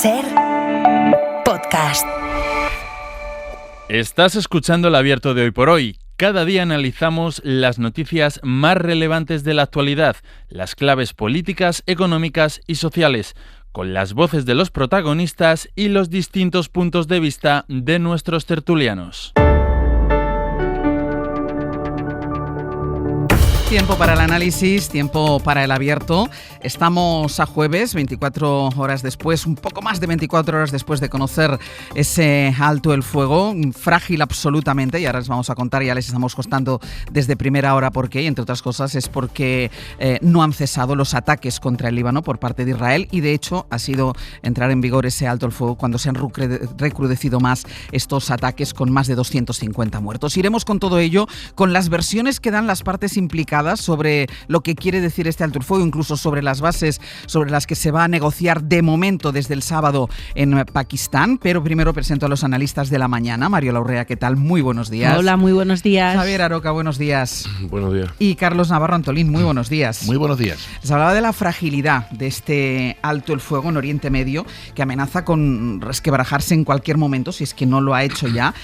SER Podcast. Estás escuchando El Abierto de Hoy por Hoy. Cada día analizamos las noticias más relevantes de la actualidad, las claves políticas, económicas y sociales, con las voces de los protagonistas y los distintos puntos de vista de nuestros tertulianos. Tiempo para el análisis, tiempo para el abierto. Estamos a jueves, 24 horas después, un poco más de 24 horas después de conocer ese alto el fuego, frágil absolutamente, y ahora les vamos a contar, ya les estamos contando desde primera hora por qué, y entre otras cosas es porque no han cesado los ataques contra el Líbano por parte de Israel, y de hecho ha sido entrar en vigor ese alto el fuego cuando se han recrudecido más estos ataques con más de 250 muertos. Iremos con todo ello, con las versiones que dan las partes implicadas sobre lo que quiere decir este alto el fuego, incluso sobre las bases sobre las que se va a negociar de momento desde el sábado en Pakistán. Pero primero presento a los analistas de la mañana. Mario Laurrea, ¿qué tal? Muy buenos días. Hola, muy buenos días. Javier Aroca, buenos días. Buenos días. Y Carlos Navarro Antolín, muy buenos días. Muy buenos días. Les hablaba de la fragilidad de este alto el fuego en Oriente Medio, que amenaza con resquebrajarse en cualquier momento, si es que no lo ha hecho ya.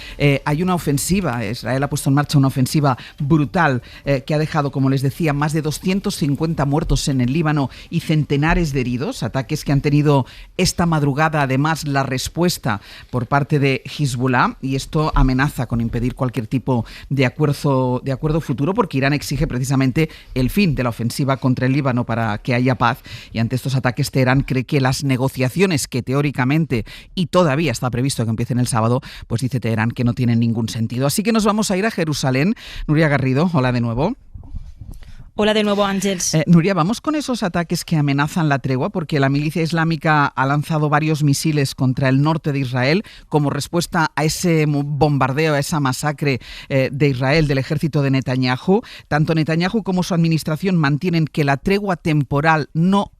Hay una ofensiva, Israel ha puesto en marcha una ofensiva brutal que ha dejado, como les decía, más de 250 muertos en el Líbano y centenares de heridos, ataques que han tenido esta madrugada además la respuesta por parte de Hezbollah, y esto amenaza con impedir cualquier tipo de acuerdo futuro, porque Irán exige precisamente el fin de la ofensiva contra el Líbano para que haya paz, y ante estos ataques Teherán cree que las negociaciones que teóricamente y todavía está previsto que empiecen el sábado, pues dice Teherán que no tienen ningún sentido. Así que nos vamos a ir a Jerusalén. Nuria Garrido, hola de nuevo. Hola de nuevo, Ángels. Nuria, vamos con esos ataques que amenazan la tregua, porque la milicia islámica ha lanzado varios misiles contra el norte de Israel como respuesta a ese bombardeo, a esa masacre de Israel, del ejército de Netanyahu. Tanto Netanyahu como su administración mantienen que la tregua temporal no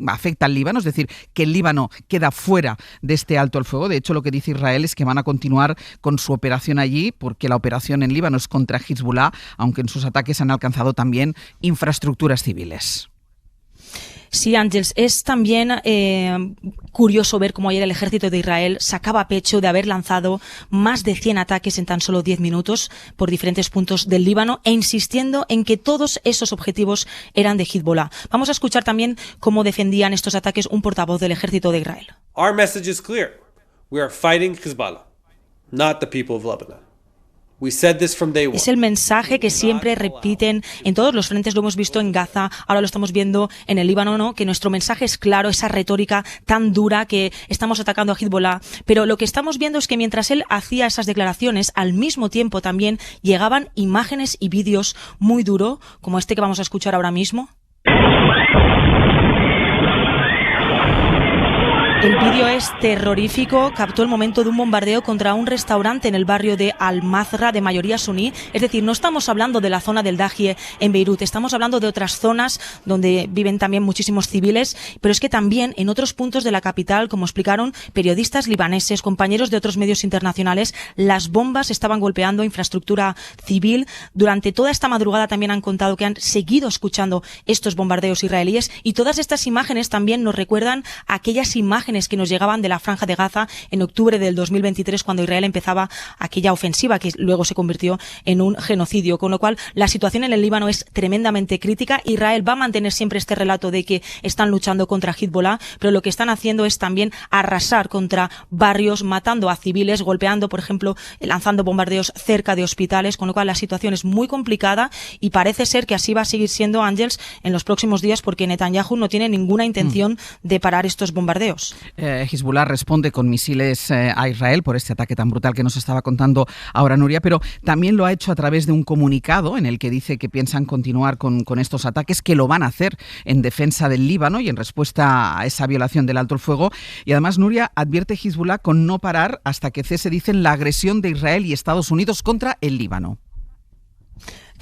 afecta al Líbano, es decir, que el Líbano queda fuera de este alto el fuego. De hecho, lo que dice Israel es que van a continuar con su operación allí, porque la operación en Líbano es contra Hezbollah, aunque en sus ataques han alcanzado también infraestructuras civiles. Sí, Ángels, es también curioso ver cómo ayer el ejército de Israel sacaba pecho de haber lanzado más de 100 ataques en tan solo 10 minutos por diferentes puntos del Líbano, e insistiendo en que todos esos objetivos eran de Hezbollah. Vamos a escuchar también cómo defendían estos ataques un portavoz del ejército de Israel. Our message is clear. We are fighting Hezbollah, not the people of Lebanon. Es el mensaje que siempre repiten en todos los frentes. Lo hemos visto en Gaza, ahora lo estamos viendo en el Líbano, ¿no? Que nuestro mensaje es claro, esa retórica tan dura que estamos atacando a Hezbollah. Pero lo que estamos viendo es que mientras él hacía esas declaraciones, al mismo tiempo también llegaban imágenes y vídeos muy duros, como este que vamos a escuchar ahora mismo. El vídeo es terrorífico, captó el momento de un bombardeo contra un restaurante en el barrio de Al-Mazra, de mayoría suní. Es decir, no estamos hablando de la zona del Dahie en Beirut, estamos hablando de otras zonas donde viven también muchísimos civiles, pero es que también en otros puntos de la capital, como explicaron periodistas libaneses, compañeros de otros medios internacionales, las bombas estaban golpeando infraestructura civil. Durante toda esta madrugada también han contado que han seguido escuchando estos bombardeos israelíes, y todas estas imágenes también nos recuerdan aquellas imágenes que nos llegaban de la Franja de Gaza en octubre del 2023, cuando Israel empezaba aquella ofensiva que luego se convirtió en un genocidio. Con lo cual, la situación en el Líbano es tremendamente crítica. Israel va a mantener siempre este relato de que están luchando contra Hezbollah, pero lo que están haciendo es también arrasar contra barrios, matando a civiles, golpeando, por ejemplo, lanzando bombardeos cerca de hospitales, con lo cual la situación es muy complicada, y parece ser que así va a seguir siendo, Ángels, en los próximos días, porque Netanyahu no tiene ninguna intención de parar estos bombardeos. Hezbollah responde con misiles a Israel por este ataque tan brutal que nos estaba contando ahora Nuria, pero también lo ha hecho a través de un comunicado en el que dice que piensan continuar con estos ataques, que lo van a hacer en defensa del Líbano y en respuesta a esa violación del alto el fuego. Y además, Nuria, advierte Hezbollah con no parar hasta que cese, dicen, la agresión de Israel y Estados Unidos contra el Líbano.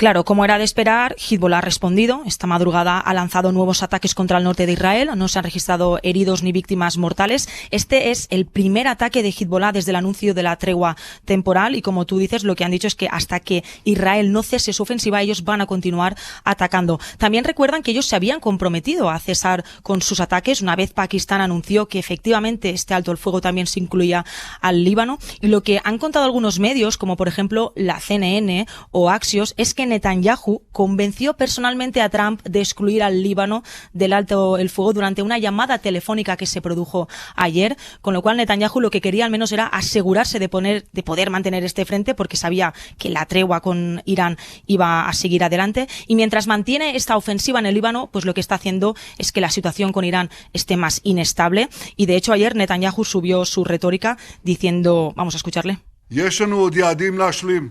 Claro, como era de esperar, Hezbollah ha respondido. Esta madrugada ha lanzado nuevos ataques contra el norte de Israel. No se han registrado heridos ni víctimas mortales. Este es el primer ataque de Hezbollah desde el anuncio de la tregua temporal y, como tú dices, lo que han dicho es que hasta que Israel no cese su ofensiva, ellos van a continuar atacando. También recuerdan que ellos se habían comprometido a cesar con sus ataques una vez Pakistán anunció que efectivamente este alto el fuego también se incluía al Líbano. Y lo que han contado algunos medios, como por ejemplo la CNN o Axios, es que Netanyahu convenció personalmente a Trump de excluir al Líbano del alto el fuego durante una llamada telefónica que se produjo ayer, con lo cual Netanyahu lo que quería al menos era asegurarse de poder mantener este frente, porque sabía que la tregua con Irán iba a seguir adelante, y mientras mantiene esta ofensiva en el Líbano, pues lo que está haciendo es que la situación con Irán esté más inestable, y de hecho ayer Netanyahu subió su retórica diciendo, vamos a escucharle. יש לנו עוד יעדים להשלים,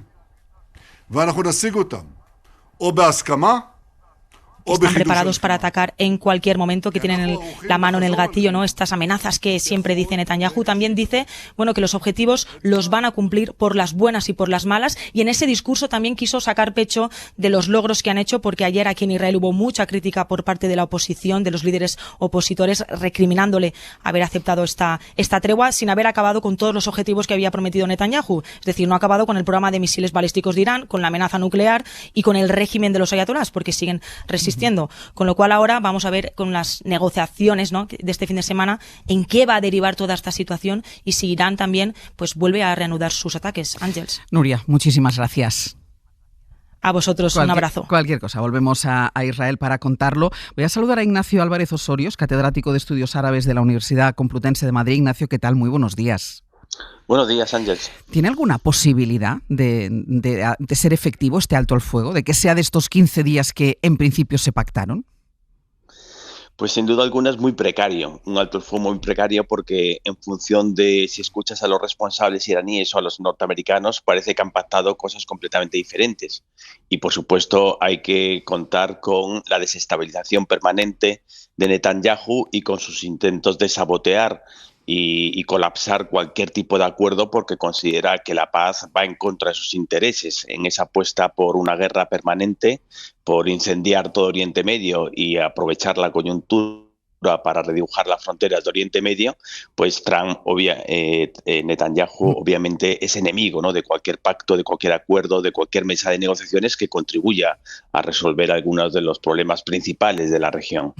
ואנחנו נשיג אותם, או בהסכמה, Están preparados para atacar en cualquier momento, que tienen la mano en el gatillo, ¿no? Estas amenazas que siempre dice Netanyahu. También dice, bueno, que los objetivos los van a cumplir por las buenas y por las malas, y en ese discurso también quiso sacar pecho de los logros que han hecho, porque ayer aquí en Israel hubo mucha crítica por parte de la oposición, de los líderes opositores, recriminándole haber aceptado esta tregua sin haber acabado con todos los objetivos que había prometido Netanyahu. Es decir, no ha acabado con el programa de misiles balísticos de Irán, con la amenaza nuclear y con el régimen de los ayatolás, porque siguen resistiendo. Con lo cual ahora vamos a ver con las negociaciones, ¿no?, de este fin de semana en qué va a derivar toda esta situación y si Irán también pues vuelve a reanudar sus ataques. Ángels. Nuria, muchísimas gracias. A vosotros, un abrazo. Cualquier cosa, volvemos a Israel para contarlo. Voy a saludar a Ignacio Álvarez Osorio, catedrático de Estudios Árabes de la Universidad Complutense de Madrid. Ignacio, ¿qué tal? Muy buenos días. Buenos días, Ángels. ¿Tiene alguna posibilidad de ser efectivo este alto el fuego? ¿De que sea de estos 15 días que en principio se pactaron? Pues sin duda alguna es muy precario, un alto el fuego muy precario, porque en función de si escuchas a los responsables iraníes o a los norteamericanos, parece que han pactado cosas completamente diferentes. Y por supuesto hay que contar con la desestabilización permanente de Netanyahu y con sus intentos de sabotear y colapsar cualquier tipo de acuerdo, porque considera que la paz va en contra de sus intereses en esa apuesta por una guerra permanente, por incendiar todo Oriente Medio y aprovechar la coyuntura para redibujar las fronteras de Oriente Medio. Pues Trump, Netanyahu, obviamente es enemigo, ¿no?, de cualquier pacto, de cualquier acuerdo, de cualquier mesa de negociaciones que contribuya a resolver algunos de los problemas principales de la región.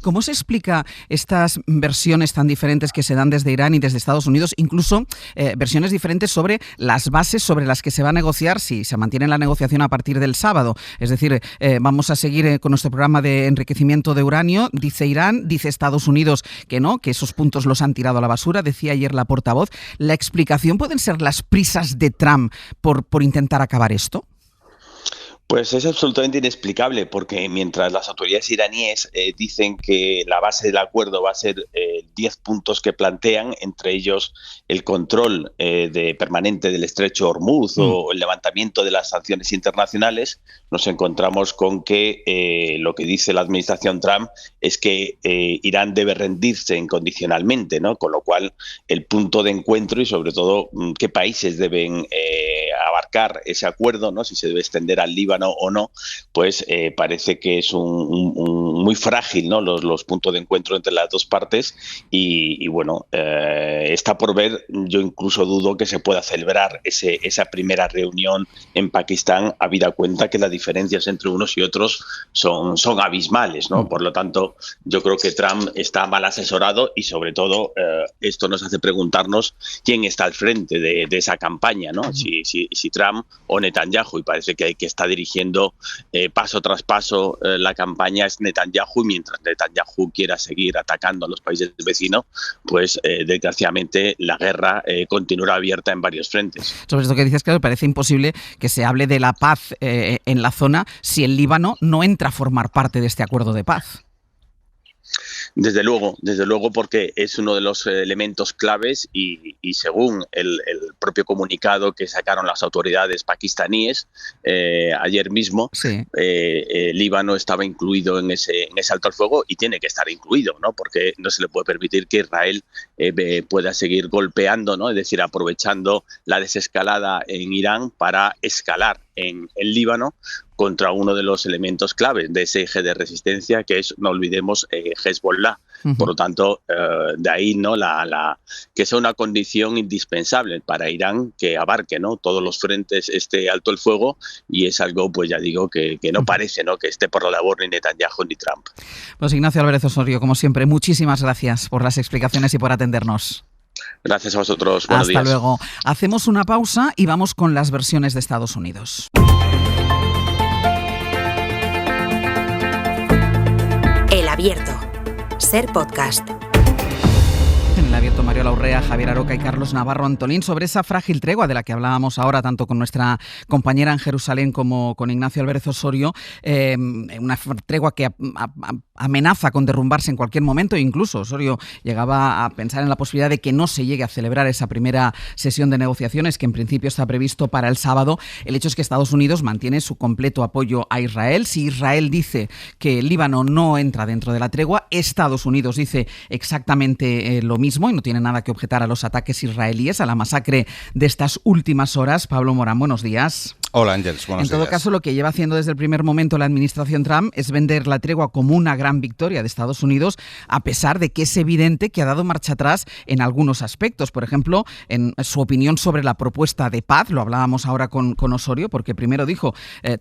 ¿Cómo se explica estas versiones tan diferentes que se dan desde Irán y desde Estados Unidos, incluso versiones diferentes sobre las bases sobre las que se va a negociar si se mantiene la negociación a partir del sábado? Es decir, vamos a seguir con nuestro programa de enriquecimiento de uranio, dice Irán, dice Estados Unidos que no, que esos puntos los han tirado a la basura, decía ayer la portavoz. ¿La explicación pueden ser las prisas de Trump por intentar acabar esto? Pues es absolutamente inexplicable, porque mientras las autoridades iraníes dicen que la base del acuerdo va a ser 10 puntos que plantean, entre ellos el control permanente del estrecho Hormuz o el levantamiento de las sanciones internacionales, nos encontramos con que lo que dice la administración Trump es que Irán debe rendirse incondicionalmente, ¿no? Con lo cual el punto de encuentro y sobre todo qué países deben abarcar ese acuerdo, ¿no?, si se debe extender al Líbano o no, pues parece que es muy frágil, ¿no?, los puntos de encuentro entre las dos partes y bueno, está por ver. Yo incluso dudo que se pueda celebrar esa primera reunión en Pakistán, habida cuenta que las diferencias entre unos y otros son abismales, ¿no? Por lo tanto, yo creo que Trump está mal asesorado y sobre todo esto nos hace preguntarnos quién está al frente de esa campaña, ¿no? Si Trump o Netanyahu, y parece que está dirigiendo paso tras paso la campaña es Netanyahu, y mientras Netanyahu quiera seguir atacando a los países vecinos, pues desgraciadamente la guerra continuará abierta en varios frentes. Sobre esto que dices, claro, parece imposible que se hable de la paz en la zona si el Líbano no entra a formar parte de este acuerdo de paz. Desde luego, porque es uno de los elementos claves y según el propio comunicado que sacaron las autoridades pakistaníes ayer mismo, sí. Líbano estaba incluido en ese alto al fuego y tiene que estar incluido, ¿no? Porque no se le puede permitir que Israel pueda seguir golpeando, ¿no? Es decir, aprovechando la desescalada en Irán para escalar en el Líbano contra uno de los elementos claves de ese eje de resistencia, que es, no olvidemos, Hezbollah. Por lo tanto, de ahí no que es una condición indispensable para Irán que abarque, ¿no?, todos los frentes este alto el fuego, y es algo, pues ya digo, que no parece, ¿no?, que esté por la labor ni Netanyahu ni Trump. Pues Ignacio Álvarez Osorio, como siempre, muchísimas gracias por las explicaciones y por atendernos. Gracias a vosotros. Buenos días. Hasta luego. Hacemos una pausa y vamos con las versiones de Estados Unidos. El Abierto. Ser Podcast. En el Abierto, Mario Laurrea, Javier Aroca y Carlos Navarro Antolín, sobre esa frágil tregua de la que hablábamos ahora, tanto con nuestra compañera en Jerusalén como con Ignacio Álvarez Osorio, una tregua que amenaza con derrumbarse en cualquier momento. Incluso Osorio llegaba a pensar en la posibilidad de que no se llegue a celebrar esa primera sesión de negociaciones, que en principio está previsto para el sábado. El hecho es que Estados Unidos mantiene su completo apoyo a Israel. Si Israel dice que el Líbano no entra dentro de la tregua, Estados Unidos dice exactamente lo mismo y no tiene nada que objetar a los ataques israelíes, a la masacre de estas últimas horas. Pablo Morán, buenos días. Hola, Ángels, buenos días. En todo caso, lo que lleva haciendo desde el primer momento la administración Trump es vender la tregua como una gran victoria de Estados Unidos, a pesar de que es evidente que ha dado marcha atrás en algunos aspectos. Por ejemplo, en su opinión sobre la propuesta de paz, lo hablábamos ahora con Osorio, porque primero dijo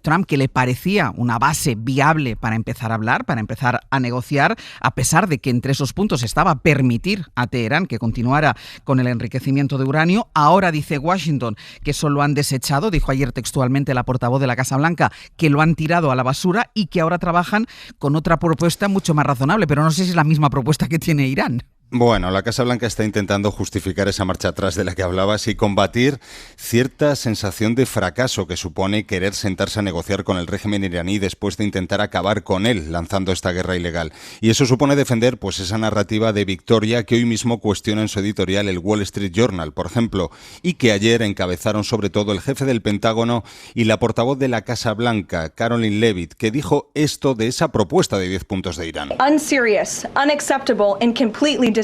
Trump que le parecía una base viable para empezar a hablar, para empezar a negociar, a pesar de que entre esos puntos estaba permitir a Teherán que continuara con el enriquecimiento de uranio. Ahora dice Washington que eso lo han desechado, dijo ayer textualmente la portavoz de la Casa Blanca, que lo han tirado a la basura y que ahora trabajan con otra propuesta mucho más razonable, pero no sé si es la misma propuesta que tiene Irán. Bueno, la Casa Blanca está intentando justificar esa marcha atrás de la que hablabas y combatir cierta sensación de fracaso que supone querer sentarse a negociar con el régimen iraní después de intentar acabar con él, lanzando esta guerra ilegal. Y eso supone defender pues esa narrativa de victoria que hoy mismo cuestiona en su editorial el Wall Street Journal, por ejemplo, y que ayer encabezaron sobre todo el jefe del Pentágono y la portavoz de la Casa Blanca, Caroline Leavitt, que dijo esto de esa propuesta de 10 puntos de Irán. Unserious, unacceptable and completely discarded.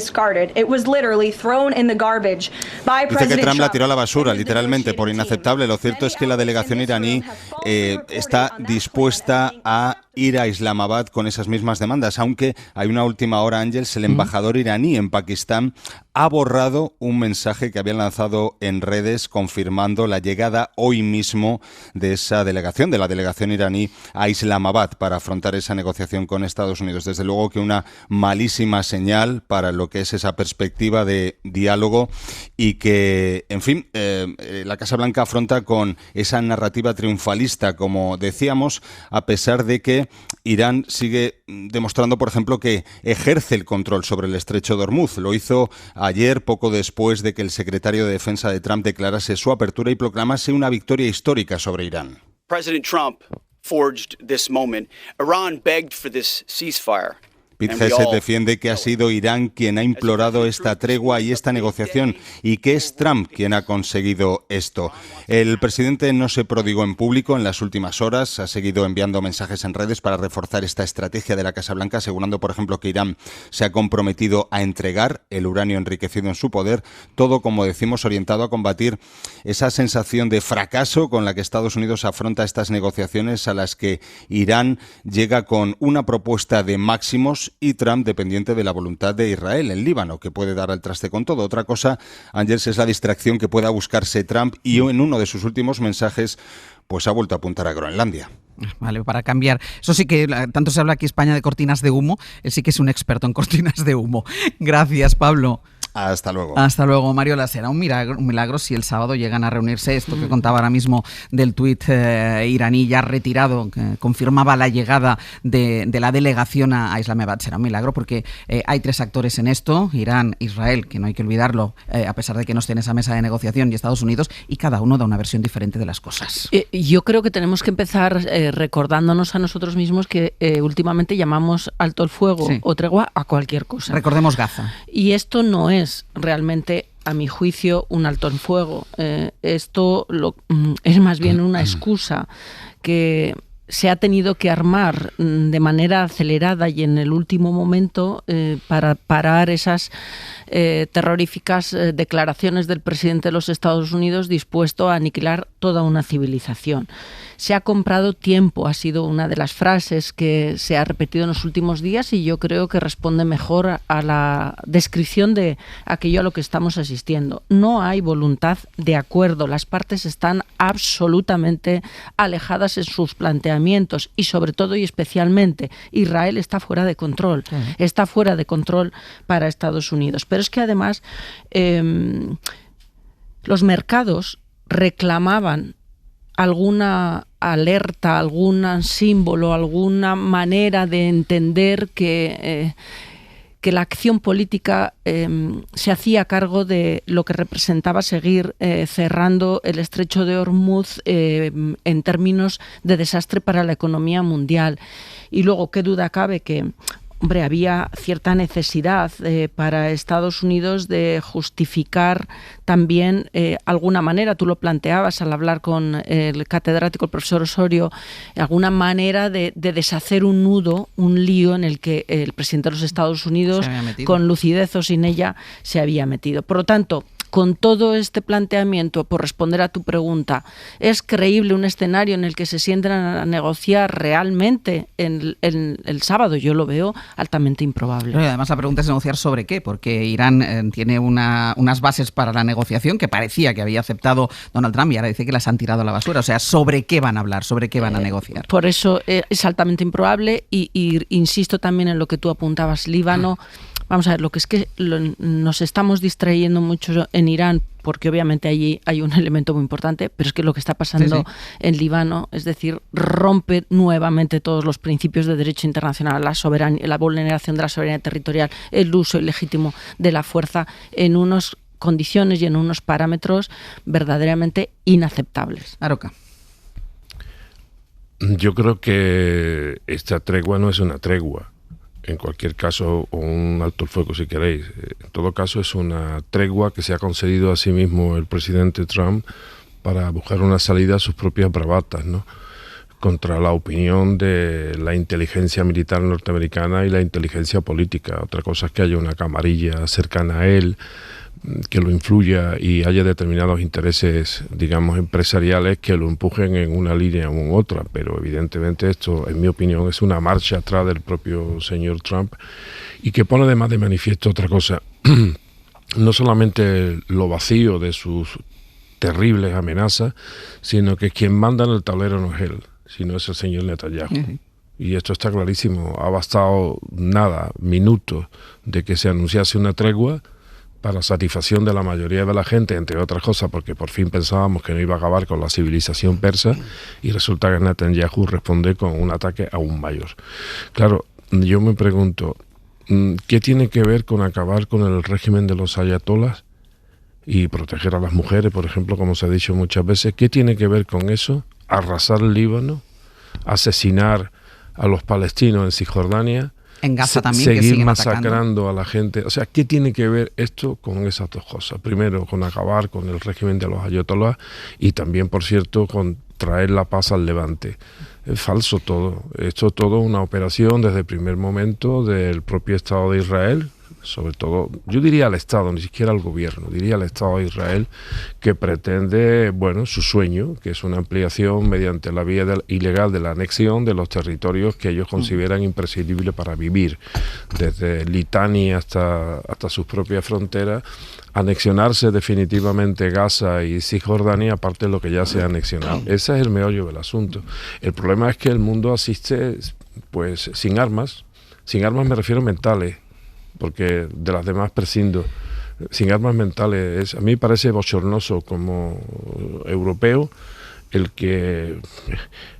It was literally thrown in the garbage by President Trump. Dice que Trump la tiró a la basura, literalmente, por inaceptable. Lo cierto es que la delegación iraní está dispuesta a ir a Islamabad con esas mismas demandas, aunque hay una última hora, Ángels, el embajador iraní en Pakistán ha borrado un mensaje que habían lanzado en redes confirmando la llegada hoy mismo de esa delegación, de la delegación iraní a Islamabad para afrontar esa negociación con Estados Unidos. Desde luego que una malísima señal para lo que es esa perspectiva de diálogo y que, en fin, la Casa Blanca afronta con esa narrativa triunfalista, como decíamos, a pesar de que Irán sigue demostrando, por ejemplo, que ejerce el control sobre el estrecho de Hormuz. Lo hizo ayer, poco después de que el secretario de Defensa de Trump declarase su apertura y proclamase una victoria histórica sobre Irán. President Trump forged this moment. Iran begged for this ceasefire. Pete Hegseth defiende que ha sido Irán quien ha implorado esta tregua y esta negociación y que es Trump quien ha conseguido esto. El presidente no se prodigó en público en las últimas horas, ha seguido enviando mensajes en redes para reforzar esta estrategia de la Casa Blanca, asegurando, por ejemplo, que Irán se ha comprometido a entregar el uranio enriquecido en su poder, todo, como decimos, orientado a combatir esa sensación de fracaso con la que Estados Unidos afronta estas negociaciones a las que Irán llega con una propuesta de máximos y Trump dependiente de la voluntad de Israel en Líbano, que puede dar al traste con todo. Otra cosa, Ángels, es la distracción que pueda buscarse Trump y en uno de sus últimos mensajes pues ha vuelto a apuntar a Groenlandia. Vale, para cambiar. Eso sí que tanto se habla aquí España de cortinas de humo, él sí que es un experto en cortinas de humo. Gracias, Pablo. Hasta luego. Hasta luego, Mariola. Será un milagro si el sábado llegan a reunirse. Esto que contaba ahora mismo del tuit iraní ya retirado, que confirmaba la llegada de la delegación a Islamabad. Será un milagro porque hay tres actores en esto: Irán, Israel, que no hay que olvidarlo, a pesar de que no esté en esa mesa de negociación, y Estados Unidos, y cada uno da una versión diferente de las cosas. Yo creo que tenemos que empezar recordándonos a nosotros mismos que últimamente llamamos alto el fuego o tregua a cualquier cosa. Recordemos Gaza. Y esto no es realmente, a mi juicio, un alto el fuego. Esto es más bien una excusa que se ha tenido que armar de manera acelerada y en el último momento para parar esas terroríficas declaraciones del presidente de los Estados Unidos dispuesto a aniquilar toda una civilización. Se ha comprado tiempo, ha sido una de las frases que se ha repetido en los últimos días y yo creo que responde mejor a la descripción de aquello a lo que estamos asistiendo. No hay voluntad de acuerdo, las partes están absolutamente alejadas en sus planteamientos y sobre todo y especialmente Israel está fuera de control, está fuera de control para Estados Unidos. Pero es que además los mercados reclamaban alguna alerta, algún símbolo, alguna manera de entender que la acción política se hacía cargo de lo que representaba seguir cerrando el estrecho de Hormuz en términos de desastre para la economía mundial. Y luego, qué duda cabe que había cierta necesidad para Estados Unidos de justificar también alguna manera, tú lo planteabas al hablar con el catedrático, el profesor Osorio, alguna manera de deshacer un nudo, un lío en el que el presidente de los Estados Unidos, con lucidez o sin ella, se había metido. Por lo tanto, con todo este planteamiento, por responder a tu pregunta, ¿es creíble un escenario en el que se sienten a negociar realmente el sábado? Yo lo veo altamente improbable. Pero además la pregunta es negociar sobre qué, porque Irán tiene unas bases para la negociación que parecía que había aceptado Donald Trump y ahora dice que las han tirado a la basura. O sea, ¿sobre qué van a hablar? ¿Sobre qué van a negociar? Por eso es altamente improbable y insisto también en lo que tú apuntabas, Líbano. Vamos a ver, lo que es que nos estamos distrayendo mucho en Irán, porque obviamente allí hay un elemento muy importante, pero es que lo que está pasando en Líbano, es decir, rompe nuevamente todos los principios de derecho internacional, la vulneración de la soberanía territorial, el uso ilegítimo de la fuerza en unas condiciones y en unos parámetros verdaderamente inaceptables. Aroca. Yo creo que esta tregua no es una tregua. En cualquier caso, o un alto el fuego si queréis. En todo caso, es una tregua que se ha concedido a sí mismo el presidente Trump para buscar una salida a sus propias bravatas, ¿no? Contra la opinión de la inteligencia militar norteamericana y la inteligencia política. Otra cosa es que haya una camarilla cercana a él que lo influya y haya determinados intereses, digamos, empresariales que lo empujen en una línea u en otra, pero evidentemente esto, en mi opinión, es una marcha atrás del propio señor Trump y que pone además de manifiesto otra cosa, no solamente lo vacío de sus terribles amenazas, sino que quien manda en el tablero no es él, sino es el señor Netanyahu. Y esto está clarísimo, ha bastado minutos de que se anunciase una tregua para satisfacción de la mayoría de la gente, entre otras cosas, porque por fin pensábamos que no iba a acabar con la civilización persa, y resulta que Netanyahu responde con un ataque aún mayor. Claro, yo me pregunto, ¿qué tiene que ver con acabar con el régimen de los ayatolás y proteger a las mujeres, por ejemplo, como se ha dicho muchas veces? ¿Qué tiene que ver con eso? ¿Arrasar el Líbano? ¿Asesinar a los palestinos en Cisjordania? En Gaza también, seguir que siguen masacrando a la gente. O sea, ¿qué tiene que ver esto con esas dos cosas? Primero, con acabar con el régimen de los ayatolás y también, por cierto, con traer la paz al Levante. Es falso todo. Esto todo una operación desde el primer momento del propio Estado de Israel, sobre todo, yo diría al Estado, ni siquiera al gobierno, diría al Estado de Israel, que pretende, su sueño, que es una ampliación mediante la vía ilegal de la anexión de los territorios que ellos consideran imprescindibles para vivir, desde Litani hasta sus propias fronteras, anexionarse definitivamente Gaza y Cisjordania, aparte de lo que ya se ha anexionado. Ese es el meollo del asunto. El problema es que el mundo asiste, sin armas me refiero mentales, porque de las demás prescindo, sin armas mentales. A mí me parece bochornoso como europeo el que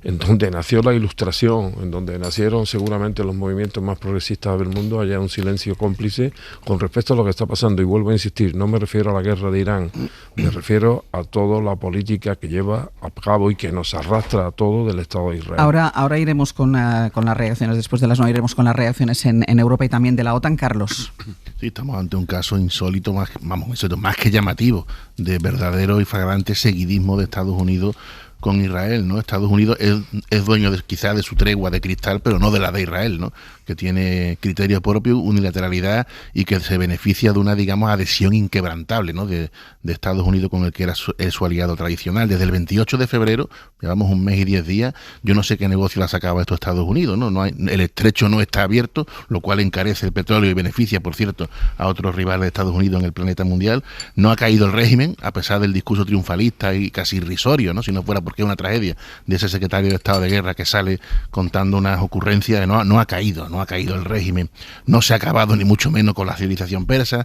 en donde nació la Ilustración, en donde nacieron seguramente los movimientos más progresistas del mundo, haya un silencio cómplice con respecto a lo que está pasando. Y vuelvo a insistir, no me refiero a la guerra de Irán, me refiero a toda la política que lleva a cabo y que nos arrastra a todo del Estado de Israel. Ahora iremos con las reacciones, después de las 9 iremos con las reacciones en Europa y también de la OTAN. Carlos. Sí, estamos ante un caso insólito, más que llamativo, de verdadero y flagrante seguidismo de Estados Unidos con Israel, ¿no? Estados Unidos es dueño quizás de su tregua de cristal, pero no de la de Israel, ¿no? Que tiene criterio propio, unilateralidad y que se beneficia de una, digamos, adhesión inquebrantable, ¿no? de Estados Unidos con el que era su aliado tradicional. Desde el 28 de febrero, llevamos un mes y 10 días, yo no sé qué negocio le ha sacado a esto Estados Unidos, ¿no? El estrecho no está abierto, lo cual encarece el petróleo y beneficia, por cierto, a otros rivales de Estados Unidos en el planeta mundial. No ha caído el régimen, a pesar del discurso triunfalista y casi irrisorio, ¿no? Si no fuera porque es una tragedia de ese secretario de Estado de Guerra que sale contando unas ocurrencias, no ha caído el régimen, no se ha acabado ni mucho menos con la civilización persa.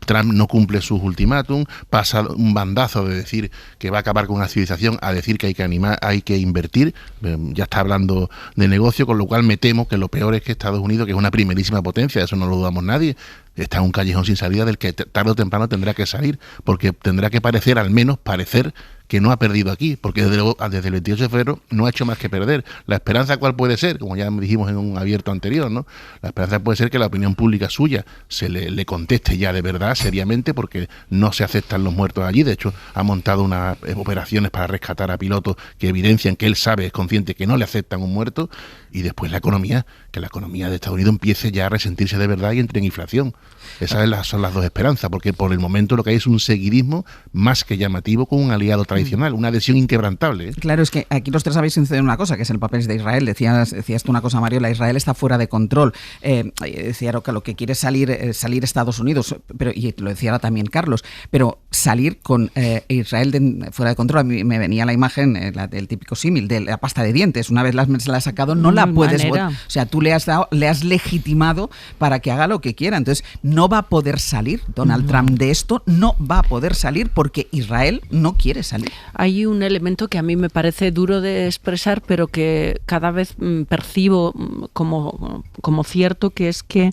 Trump no cumple sus ultimátum, pasa un bandazo de decir que va a acabar con una civilización a decir que hay que invertir, ya está hablando de negocio, con lo cual me temo que lo peor es que Estados Unidos, que es una primerísima potencia, eso no lo dudamos nadie, está en un callejón sin salida del que tarde o temprano tendrá que salir, porque tendrá que al menos parecer que no ha perdido aquí, porque desde el 28 de febrero no ha hecho más que perder. La esperanza, ¿cuál puede ser? Como ya dijimos en un abierto anterior, ¿no? La esperanza puede ser que la opinión pública suya se le conteste ya de verdad, seriamente, porque no se aceptan los muertos allí. De hecho, ha montado unas operaciones para rescatar a pilotos que evidencian que él sabe, es consciente que no le aceptan un muerto. Y después la economía, que la economía de Estados Unidos empiece ya a resentirse de verdad y entre en inflación. Esas son las dos esperanzas, porque por el momento lo que hay es un seguidismo más que llamativo con un aliado tradicional, una adhesión inquebrantable, ¿eh? Claro, es que aquí los tres habéis incidido en una cosa, que es el papel de Israel. Decías tú una cosa, Mario, Israel está fuera de control. Decía que lo que quiere es salir Estados Unidos, pero, y lo decía ahora también Carlos, pero salir con Israel fuera de control. A mí me venía la imagen, del típico símil, de la pasta de dientes. Una vez se la has sacado, no la puedes... O sea, tú le has legitimado para que haga lo que quiera. Entonces, no va a poder salir Donald Trump de esto, no va a poder salir porque Israel no quiere salir. Hay un elemento que a mí me parece duro de expresar, pero que cada vez percibo como cierto, que es que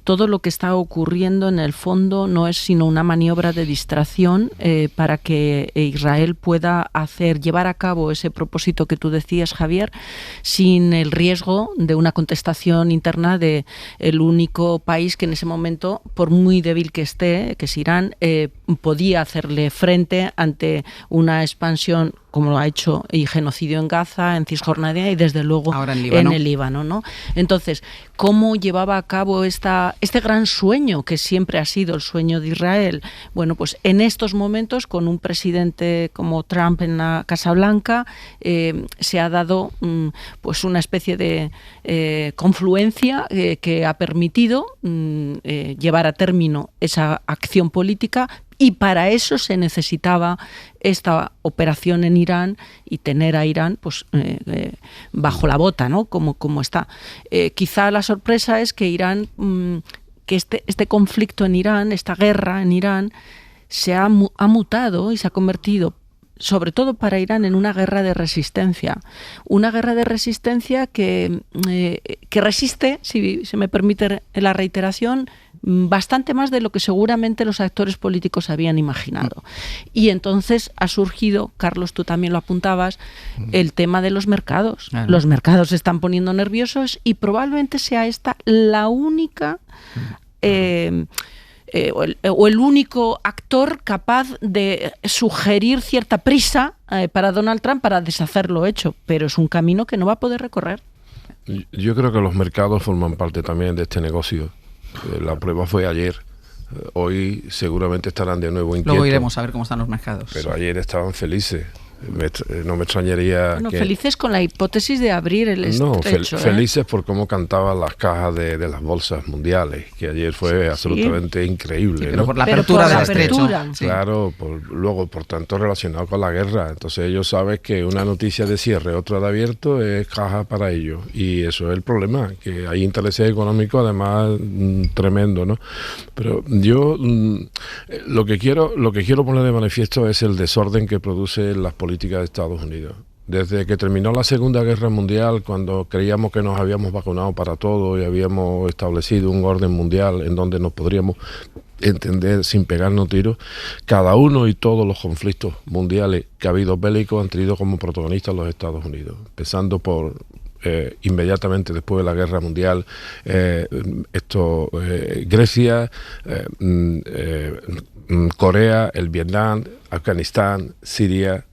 todo lo que está ocurriendo en el fondo no es sino una maniobra de distracción para que Israel pueda llevar a cabo ese propósito que tú decías, Javier, sin el riesgo de una contestación interna de el único país que en ese momento, por muy débil que esté, que es Irán, podía hacerle frente ante una expansión como lo ha hecho, y genocidio en Gaza, en Cisjordania y desde luego en el Líbano, ¿no? Entonces, ¿cómo llevaba a cabo este gran sueño que siempre ha sido el sueño de Israel? Bueno, pues en estos momentos, con un presidente como Trump en la Casa Blanca, se ha dado pues una especie de confluencia que ha permitido llevar a término esa acción política. Y para eso se necesitaba esta operación en Irán y tener a Irán pues bajo la bota, ¿no? Como está. Quizá la sorpresa es que Irán, que este conflicto en Irán, esta guerra en Irán, se ha mutado y se ha convertido, sobre todo para Irán, en una guerra de resistencia. Una guerra de resistencia que resiste, si se me permite la reiteración, bastante más de lo que seguramente los actores políticos habían imaginado. Y entonces ha surgido, Carlos, tú también lo apuntabas, el tema de los mercados. Claro. Los mercados se están poniendo nerviosos y probablemente sea esta la única... o el único actor capaz de sugerir cierta prisa para Donald Trump para deshacer lo hecho, pero es un camino que no va a poder recorrer. Yo creo que los mercados forman parte también de este negocio. La prueba fue ayer. Hoy seguramente estarán de nuevo inquietos. Luego iremos a ver cómo están los mercados. Pero ayer estaban felices. No me extrañaría felices con la hipótesis de abrir el estrecho. Felices por cómo cantaban las cajas de las bolsas mundiales, que ayer fue absolutamente increíble. Sí, pero por la apertura del estrecho. Claro, luego, por tanto, relacionado con la guerra. Entonces ellos saben que una noticia de cierre, otra de abierto, es caja para ellos. Y eso es el problema, que hay intereses económicos además tremendo, ¿no? Pero yo lo que quiero poner de manifiesto es el desorden que produce las políticas de Estados Unidos. Desde que terminó la Segunda Guerra Mundial, cuando creíamos que nos habíamos vacunado para todo y habíamos establecido un orden mundial en donde nos podríamos entender sin pegarnos tiros, cada uno y todos los conflictos mundiales que ha habido bélicos han tenido como protagonistas los Estados Unidos, empezando por inmediatamente después de la Guerra Mundial, Grecia, Corea, el Vietnam, Afganistán, Siria,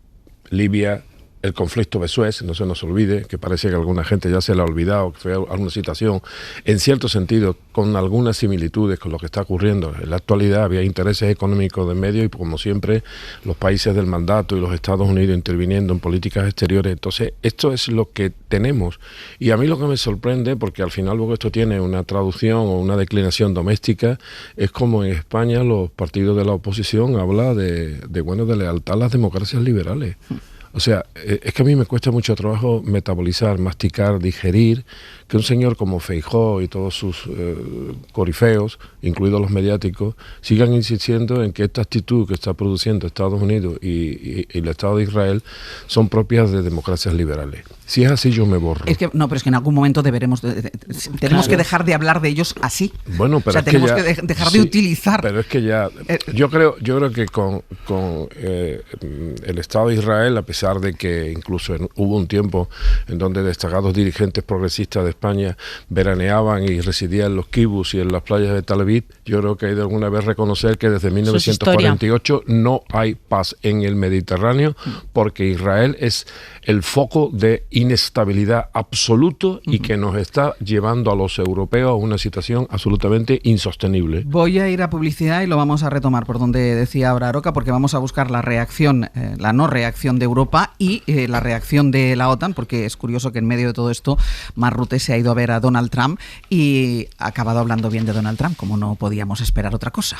Libia, el conflicto de Suez, no se nos olvide, que parece que a alguna gente ya se le ha olvidado, que fue alguna situación, en cierto sentido, con algunas similitudes con lo que está ocurriendo. En la actualidad había intereses económicos de medio y, como siempre, los países del mandato y los Estados Unidos interviniendo en políticas exteriores. Entonces, esto es lo que tenemos. Y a mí lo que me sorprende, porque al final luego esto tiene una traducción o una declinación doméstica, es como en España los partidos de la oposición hablan de lealtad a las democracias liberales. O sea, es que a mí me cuesta mucho trabajo metabolizar, masticar, digerir que un señor como Feijóo y todos sus corifeos, incluidos los mediáticos, sigan insistiendo en que esta actitud que está produciendo Estados Unidos y el Estado de Israel son propias de democracias liberales. Si es así, yo me borro. Pero es que en algún momento tenemos que dejar de hablar de ellos así. Bueno, pero tenemos que dejar de utilizar. Pero es que ya, yo creo que con el Estado de Israel, a pesar de que incluso hubo un tiempo en donde destacados dirigentes progresistas de España veraneaban y residían en los kibbutz y en las playas de Tel Aviv, yo creo que hay de alguna vez reconocer que desde 1948 no hay paz en el Mediterráneo, porque Israel es el foco de inestabilidad absoluto y que nos está llevando a los europeos a una situación absolutamente insostenible. Voy a ir a publicidad y lo vamos a retomar por donde decía ahora Aroca, porque vamos a buscar la reacción, la no reacción de Europa y la reacción de la OTAN, porque es curioso que en medio de todo esto Mark Rutte se ha ido a ver a Donald Trump y ha acabado hablando bien de Donald Trump, como no podíamos esperar otra cosa.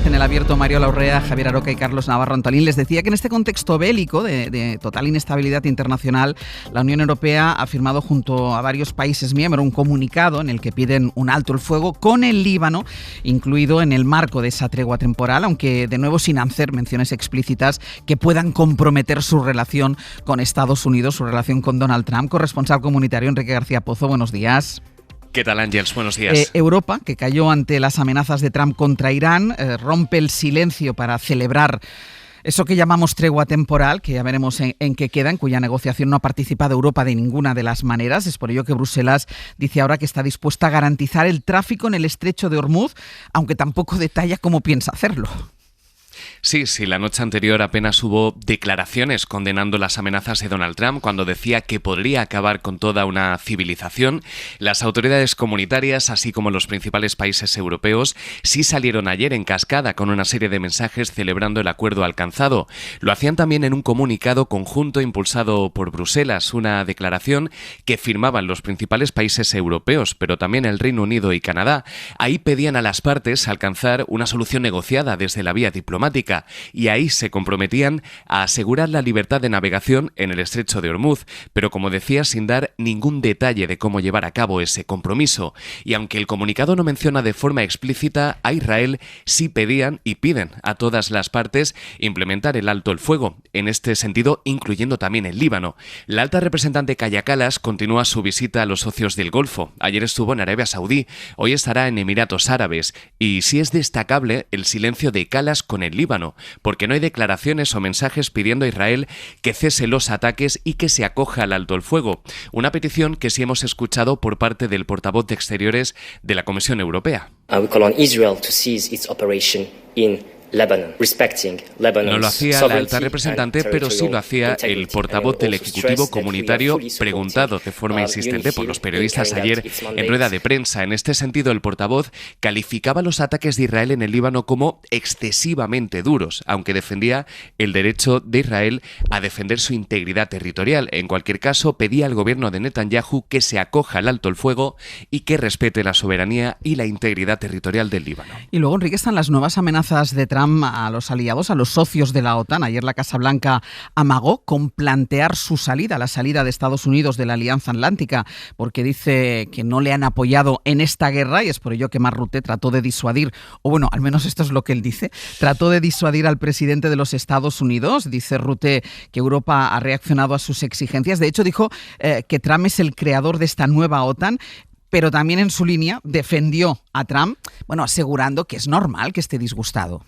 En el abierto, Mario Laurrea, Javier Aroca y Carlos Navarro Antolín. Les decía que en este contexto bélico de total inestabilidad internacional, la Unión Europea ha firmado junto a varios países miembros un comunicado en el que piden un alto el fuego con el Líbano, incluido en el marco de esa tregua temporal, aunque de nuevo sin hacer menciones explícitas que puedan comprometer su relación con Estados Unidos, su relación con Donald Trump. Corresponsal comunitario Enrique García Pozo, buenos días. ¿Qué tal, Ángels? Buenos días. Europa, que cayó ante las amenazas de Trump contra Irán, rompe el silencio para celebrar eso que llamamos tregua temporal, que ya veremos en qué queda, en cuya negociación no ha participado Europa de ninguna de las maneras. Es por ello que Bruselas dice ahora que está dispuesta a garantizar el tráfico en el estrecho de Hormuz, aunque tampoco detalla cómo piensa hacerlo. Sí, la noche anterior apenas hubo declaraciones condenando las amenazas de Donald Trump cuando decía que podría acabar con toda una civilización. Las autoridades comunitarias, así como los principales países europeos, sí salieron ayer en cascada con una serie de mensajes celebrando el acuerdo alcanzado. Lo hacían también en un comunicado conjunto impulsado por Bruselas, una declaración que firmaban los principales países europeos, pero también el Reino Unido y Canadá. Ahí pedían a las partes alcanzar una solución negociada desde la vía diplomática, y ahí se comprometían a asegurar la libertad de navegación en el estrecho de Hormuz, pero como decía, sin dar ningún detalle de cómo llevar a cabo ese compromiso. Y aunque el comunicado no menciona de forma explícita a Israel, sí pedían y piden a todas las partes implementar el alto el fuego, en este sentido incluyendo también el Líbano. La alta representante Kaja Kallas continúa su visita a los socios del Golfo. Ayer estuvo en Arabia Saudí, hoy estará en Emiratos Árabes, y sí es destacable el silencio de Kallas con el Líbano, porque no hay declaraciones o mensajes pidiendo a Israel que cese los ataques y que se acoja al alto el fuego, una petición que sí hemos escuchado por parte del portavoz de Exteriores de la Comisión Europea. We call on Israel to cease its operation in Lebanon, respecting Lebanon's no lo hacía la alta representante, pero sí lo hacía el portavoz del Ejecutivo Comunitario, preguntado de forma insistente por los periodistas ayer en rueda de prensa. En este sentido, el portavoz calificaba los ataques de Israel en el Líbano como excesivamente duros, aunque defendía el derecho de Israel a defender su integridad territorial. En cualquier caso, pedía al gobierno de Netanyahu que se acoja al alto el fuego y que respete la soberanía y la integridad territorial del Líbano. Y luego, Enrique, están las nuevas amenazas de Trump a los aliados, a los socios de la OTAN. Ayer la Casa Blanca amagó con plantear su salida, la salida de Estados Unidos de la Alianza Atlántica, porque dice que no le han apoyado en esta guerra, y es por ello que Mark Rutte trató de disuadir, o bueno, al menos esto es lo que él dice, trató de disuadir al presidente de los Estados Unidos. Dice Rutte que Europa ha reaccionado a sus exigencias. De hecho, dijo que Trump es el creador de esta nueva OTAN, pero también en su línea defendió a Trump, bueno, asegurando que es normal que esté disgustado.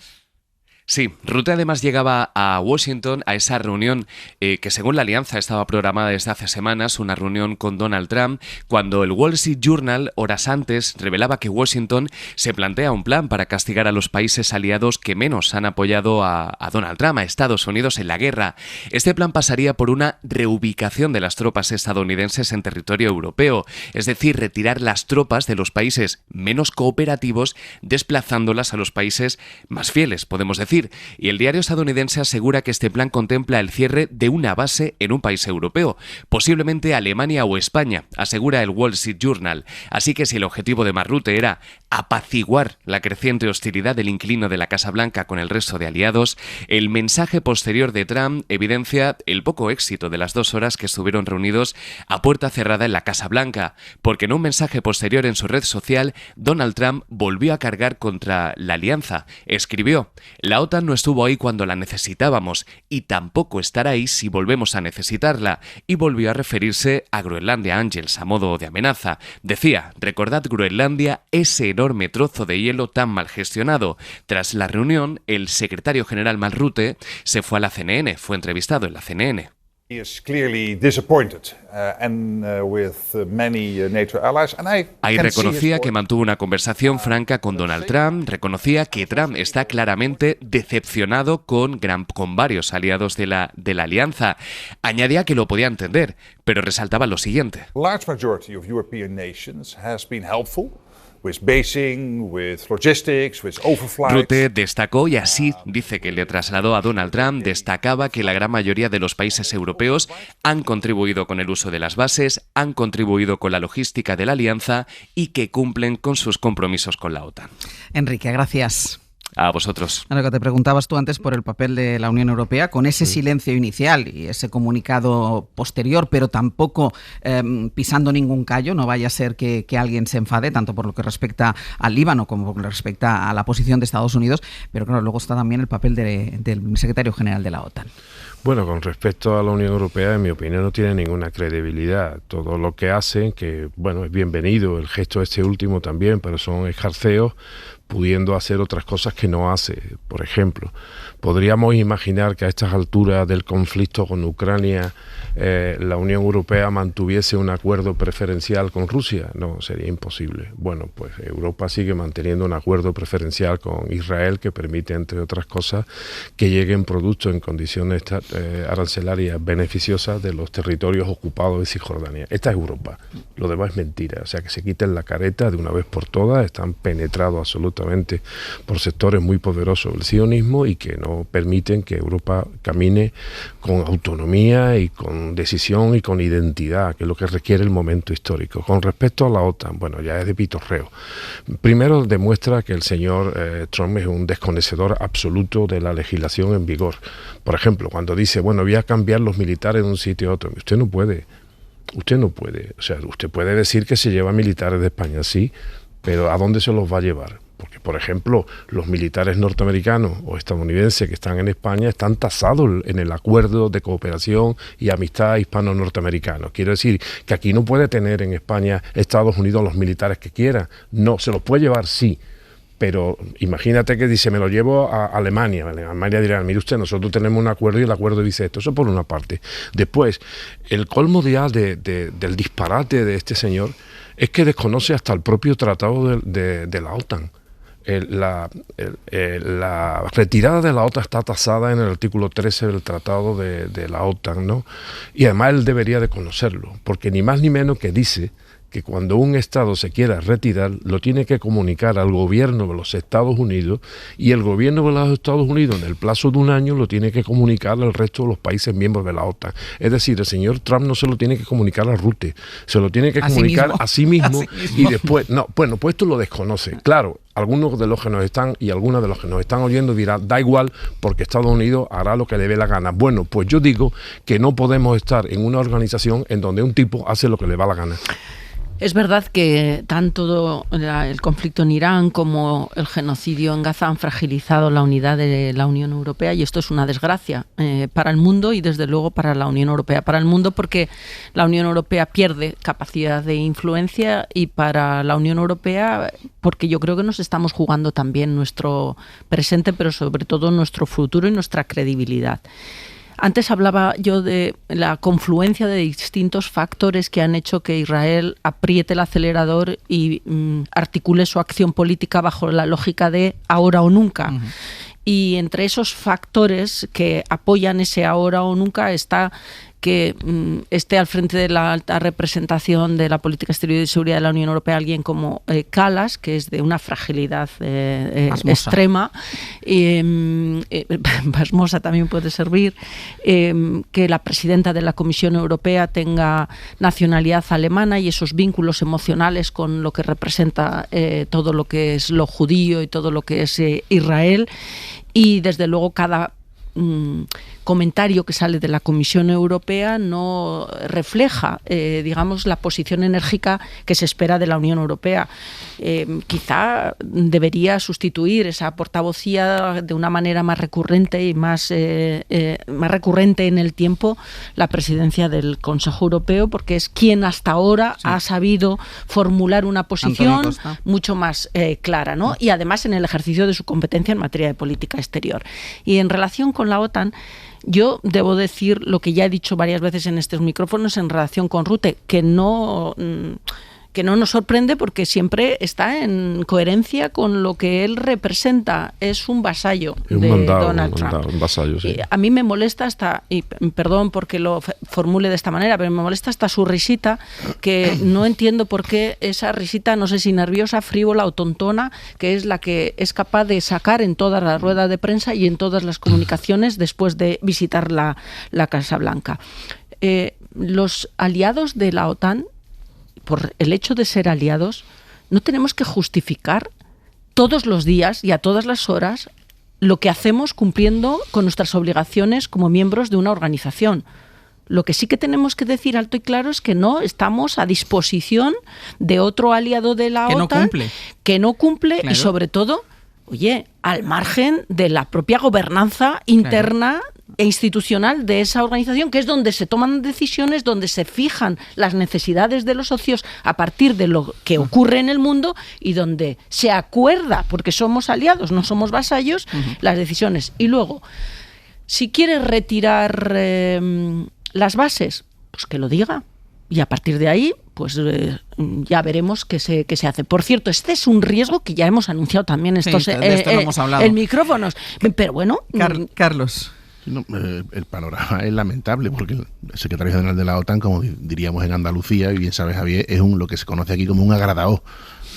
Sí, Rutte además llegaba a Washington a esa reunión que según la alianza estaba programada desde hace semanas, una reunión con Donald Trump, cuando el Wall Street Journal horas antes revelaba que Washington se plantea un plan para castigar a los países aliados que menos han apoyado a Donald Trump, a Estados Unidos en la guerra. Este plan pasaría por una reubicación de las tropas estadounidenses en territorio europeo, es decir, retirar las tropas de los países menos cooperativos, desplazándolas a los países más fieles, podemos decir. Y el diario estadounidense asegura que este plan contempla el cierre de una base en un país europeo, posiblemente Alemania o España, asegura el Wall Street Journal. Así que si el objetivo de Mark Rutte era apaciguar la creciente hostilidad del inquilino de la Casa Blanca con el resto de aliados, el mensaje posterior de Trump evidencia el poco éxito de las 2 horas que estuvieron reunidos a puerta cerrada en la Casa Blanca, porque en un mensaje posterior en su red social, Donald Trump volvió a cargar contra la alianza. Escribió: "La OTAN no estuvo ahí cuando la necesitábamos y tampoco estará ahí si volvemos a necesitarla", y volvió a referirse a Groenlandia Angels a modo de amenaza. Decía: "Recordad Groenlandia, ese enorme trozo de hielo tan mal gestionado". Tras la reunión, el secretario general Mark Rutte se fue a la CNN, fue entrevistado en la CNN. Ahí reconocía que mantuvo una conversación franca con Donald Trump, reconocía que Trump está claramente decepcionado con varios aliados de la alianza. Añadía que lo podía entender, pero resaltaba lo siguiente. Rutte destacó, y así dice que le trasladó a Donald Trump, destacaba que la gran mayoría de los países europeos han contribuido con el uso de las bases, han contribuido con la logística de la alianza y que cumplen con sus compromisos con la OTAN. Enrique, gracias. A vosotros. Lo que te preguntabas tú antes por el papel de la Unión Europea, con ese silencio inicial y ese comunicado posterior, pero tampoco pisando ningún callo, no vaya a ser que alguien se enfade, tanto por lo que respecta al Líbano como por lo que respecta a la posición de Estados Unidos, pero claro, luego está también el papel del secretario general de la OTAN. Bueno, con respecto a la Unión Europea, en mi opinión, no tiene ninguna credibilidad. Todo lo que hacen, que bueno, es bienvenido, el gesto este último también, pero son escarceos, pudiendo hacer otras cosas que no hace. Por ejemplo, podríamos imaginar que a estas alturas del conflicto con Ucrania la Unión Europea mantuviese un acuerdo preferencial con Rusia. No, sería imposible. Bueno, pues Europa sigue manteniendo un acuerdo preferencial con Israel que permite, entre otras cosas, que lleguen productos en condiciones arancelarias beneficiosas de los territorios ocupados de Cisjordania. Esta es Europa. Lo demás es mentira. O sea, que se quiten la careta de una vez por todas. Están penetrados absolutamente por sectores muy poderosos del sionismo y que no permiten que Europa camine con autonomía y con decisión y con identidad, que es lo que requiere el momento histórico. Con respecto a la OTAN, bueno, ya es de pitorreo. Primero, demuestra que el señor Trump es un desconocedor absoluto de la legislación en vigor. Por ejemplo, cuando dice, bueno, voy a cambiar los militares de un sitio a otro. Usted no puede. O sea, usted puede decir que se lleva militares de España, sí, pero ¿a dónde se los va a llevar? Porque, por ejemplo, los militares norteamericanos o estadounidenses que están en España están tasados en el acuerdo de cooperación y amistad hispano-norteamericano. Quiero decir que aquí no puede tener en España Estados Unidos los militares que quiera. No, se los puede llevar, sí. Pero imagínate que dice, me lo llevo a Alemania. En Alemania dirán, mire usted, nosotros tenemos un acuerdo y el acuerdo dice esto. Eso por una parte. Después, el colmo del disparate de este señor es que desconoce hasta el propio tratado de la OTAN. La retirada de la OTAN está tasada en el artículo 13 del tratado de la OTAN, ¿no? Y además él debería de conocerlo, porque ni más ni menos que dice que cuando un Estado se quiera retirar, lo tiene que comunicar al gobierno de los Estados Unidos, y el gobierno de los Estados Unidos, en el plazo de un año, lo tiene que comunicar al resto de los países miembros de la OTAN. Es decir, el señor Trump no se lo tiene que comunicar a Rutte, se lo tiene que comunicar a sí mismo. Y después, no, bueno, pues esto lo desconoce. Claro, algunos de los que nos están y algunos de los que nos están oyendo dirán, da igual, porque Estados Unidos hará lo que le dé la gana. Bueno, pues yo digo que no podemos estar en una organización en donde un tipo hace lo que le va la gana. Es verdad que tanto el conflicto en Irán como el genocidio en Gaza han fragilizado la unidad de la Unión Europea, y esto es una desgracia para el mundo y desde luego para la Unión Europea. Para el mundo porque la Unión Europea pierde capacidad de influencia, y para la Unión Europea porque yo creo que nos estamos jugando también nuestro presente, pero sobre todo nuestro futuro y nuestra credibilidad. Antes hablaba yo de la confluencia de distintos factores que han hecho que Israel apriete el acelerador y articule su acción política bajo la lógica de ahora o nunca. Uh-huh. Y entre esos factores que apoyan ese ahora o nunca está que esté al frente de la alta representación de la política exterior y de seguridad de la Unión Europea alguien como Kallas, que es de una fragilidad extrema, pasmosa también puede servir, que la presidenta de la Comisión Europea tenga nacionalidad alemana y esos vínculos emocionales con lo que representa todo lo que es lo judío y todo lo que es Israel, y desde luego cada comentario que sale de la Comisión Europea no refleja, digamos, la posición enérgica que se espera de la Unión Europea. Quizá debería sustituir esa portavocía de una manera más recurrente y más recurrente en el tiempo la presidencia del Consejo Europeo, porque es quien hasta ahora ha sabido formular una posición mucho más clara, ¿no? Y además en el ejercicio de su competencia en materia de política exterior. Y en relación con la OTAN, yo debo decir lo que ya he dicho varias veces en estos micrófonos en relación con Rutte, que no nos sorprende porque siempre está en coherencia con lo que él representa. Es un vasallo de Donald Trump. Un vasallo, sí. A mí me molesta hasta, y perdón porque lo formule de esta manera, pero me molesta hasta su risita, que no entiendo por qué esa risita, no sé si nerviosa, frívola o tontona, que es la que es capaz de sacar en todas las ruedas de prensa y en todas las comunicaciones después de visitar la Casa Blanca. Los aliados de la OTAN, por el hecho de ser aliados, no tenemos que justificar todos los días y a todas las horas lo que hacemos cumpliendo con nuestras obligaciones como miembros de una organización. Lo que sí que tenemos que decir alto y claro es que no estamos a disposición de otro aliado de la OTAN que no cumple claro. Y sobre todo, oye, al margen de la propia gobernanza interna e institucional de esa organización, que es donde se toman decisiones, donde se fijan las necesidades de los socios a partir de lo que ocurre en el mundo y donde se acuerda, porque somos aliados, no somos vasallos, las decisiones. Y luego, si quiere retirar las bases, pues que lo diga. Y a partir de ahí, pues ya veremos qué se hace. Por cierto, este es un riesgo que ya hemos anunciado también estos hemos hablado. En micrófonos. Pero bueno... Carlos... No, el panorama es lamentable porque el secretario general de la OTAN, como diríamos en Andalucía, y bien sabes, Javier, es lo que se conoce aquí como un agradao.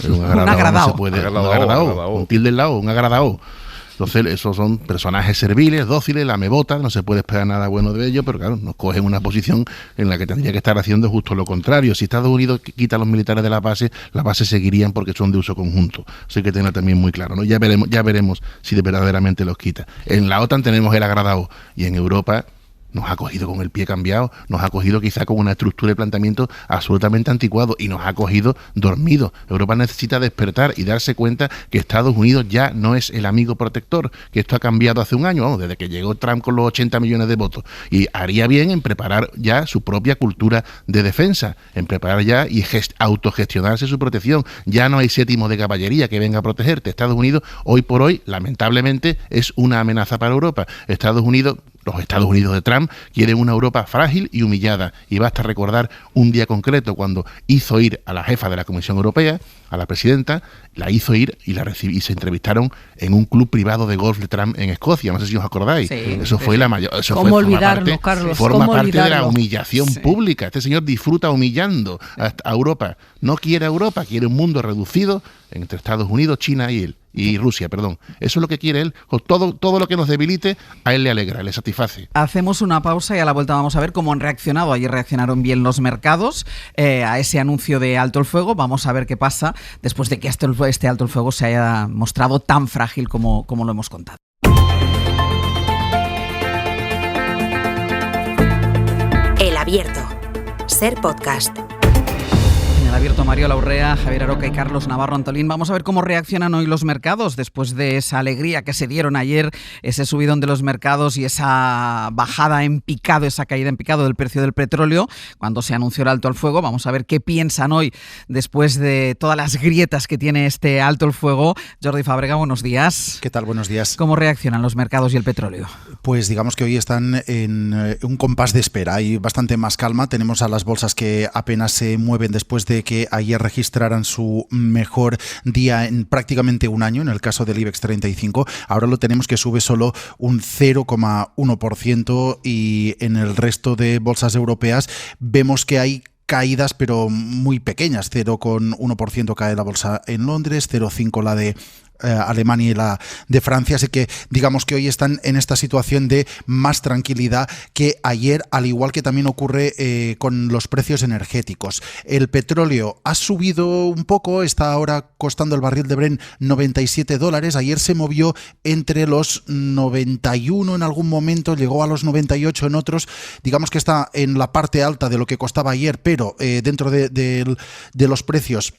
Un agradao. Un tilde del lado, un agradao. Entonces, esos son personajes serviles, dóciles, lamebotas, no se puede esperar nada bueno de ellos, pero claro, nos cogen una posición en la que tendría que estar haciendo justo lo contrario. Si Estados Unidos quita a los militares de las bases seguirían porque son de uso conjunto. Eso hay que tener también muy claro, ¿no? Ya veremos si verdaderamente los quita. En la OTAN tenemos el agradado y en Europa nos ha cogido con el pie cambiado, nos ha cogido quizá con una estructura de planteamiento absolutamente anticuado y nos ha cogido dormido. Europa necesita despertar y darse cuenta que Estados Unidos ya no es el amigo protector, que esto ha cambiado hace un año, desde que llegó Trump con los 80 millones de votos, y haría bien en preparar ya su propia cultura de defensa, en preparar ya y autogestionarse su protección. Ya no hay séptimo de caballería que venga a protegerte. Estados Unidos, hoy por hoy, lamentablemente, es una amenaza para Europa. Los Estados Unidos de Trump quieren una Europa frágil y humillada, y basta recordar un día concreto cuando hizo ir a la jefa de la Comisión Europea, a la presidenta, la hizo ir y se entrevistaron en un club privado de golf de Trump en Escocia, no sé si os acordáis. Sí, eso fue la mayor... ¿Cómo olvidarlo, Carlos? Forma parte de la humillación pública. Este señor disfruta humillando a Europa. No quiere a Europa, quiere un mundo reducido entre Estados Unidos, China y Rusia, perdón. Eso es lo que quiere él. Todo lo que nos debilite, a él le alegra, le satisface. Hacemos una pausa y a la vuelta vamos a ver cómo han reaccionado. Ayer reaccionaron bien los mercados a ese anuncio de alto el fuego. Vamos a ver qué pasa después de que este alto el fuego se haya mostrado tan frágil como lo hemos contado. El Abierto. Ser podcast. En el Abierto Mario Laurrea, Javier Aroca y Carlos Navarro Antolín. Vamos a ver cómo reaccionan hoy los mercados después de esa alegría que se dieron ayer, ese subidón de los mercados y esa bajada en picado, esa caída en picado del precio del petróleo cuando se anunció el alto al fuego. Vamos a ver qué piensan hoy después de todas las grietas que tiene este alto al fuego. Jordi Fábrega, buenos días. ¿Qué tal? Buenos días. ¿Cómo reaccionan los mercados y el petróleo? Pues digamos que hoy están en un compás de espera. Hay bastante más calma. Tenemos a las bolsas que apenas se mueven después de que ayer registraran su mejor día en prácticamente un año, en el caso del IBEX 35. Ahora lo tenemos que sube solo un 0,1% y en el resto de bolsas europeas vemos que hay caídas pero muy pequeñas. 0,1% cae la bolsa en Londres, 0,5% la de Alemania y la de Francia, así que digamos que hoy están en esta situación de más tranquilidad que ayer, al igual que también ocurre con los precios energéticos. El petróleo ha subido un poco, está ahora costando el barril de Brent $97, ayer se movió entre los 91 en algún momento, llegó a los 98 en otros, digamos que está en la parte alta de lo que costaba ayer, pero dentro de los precios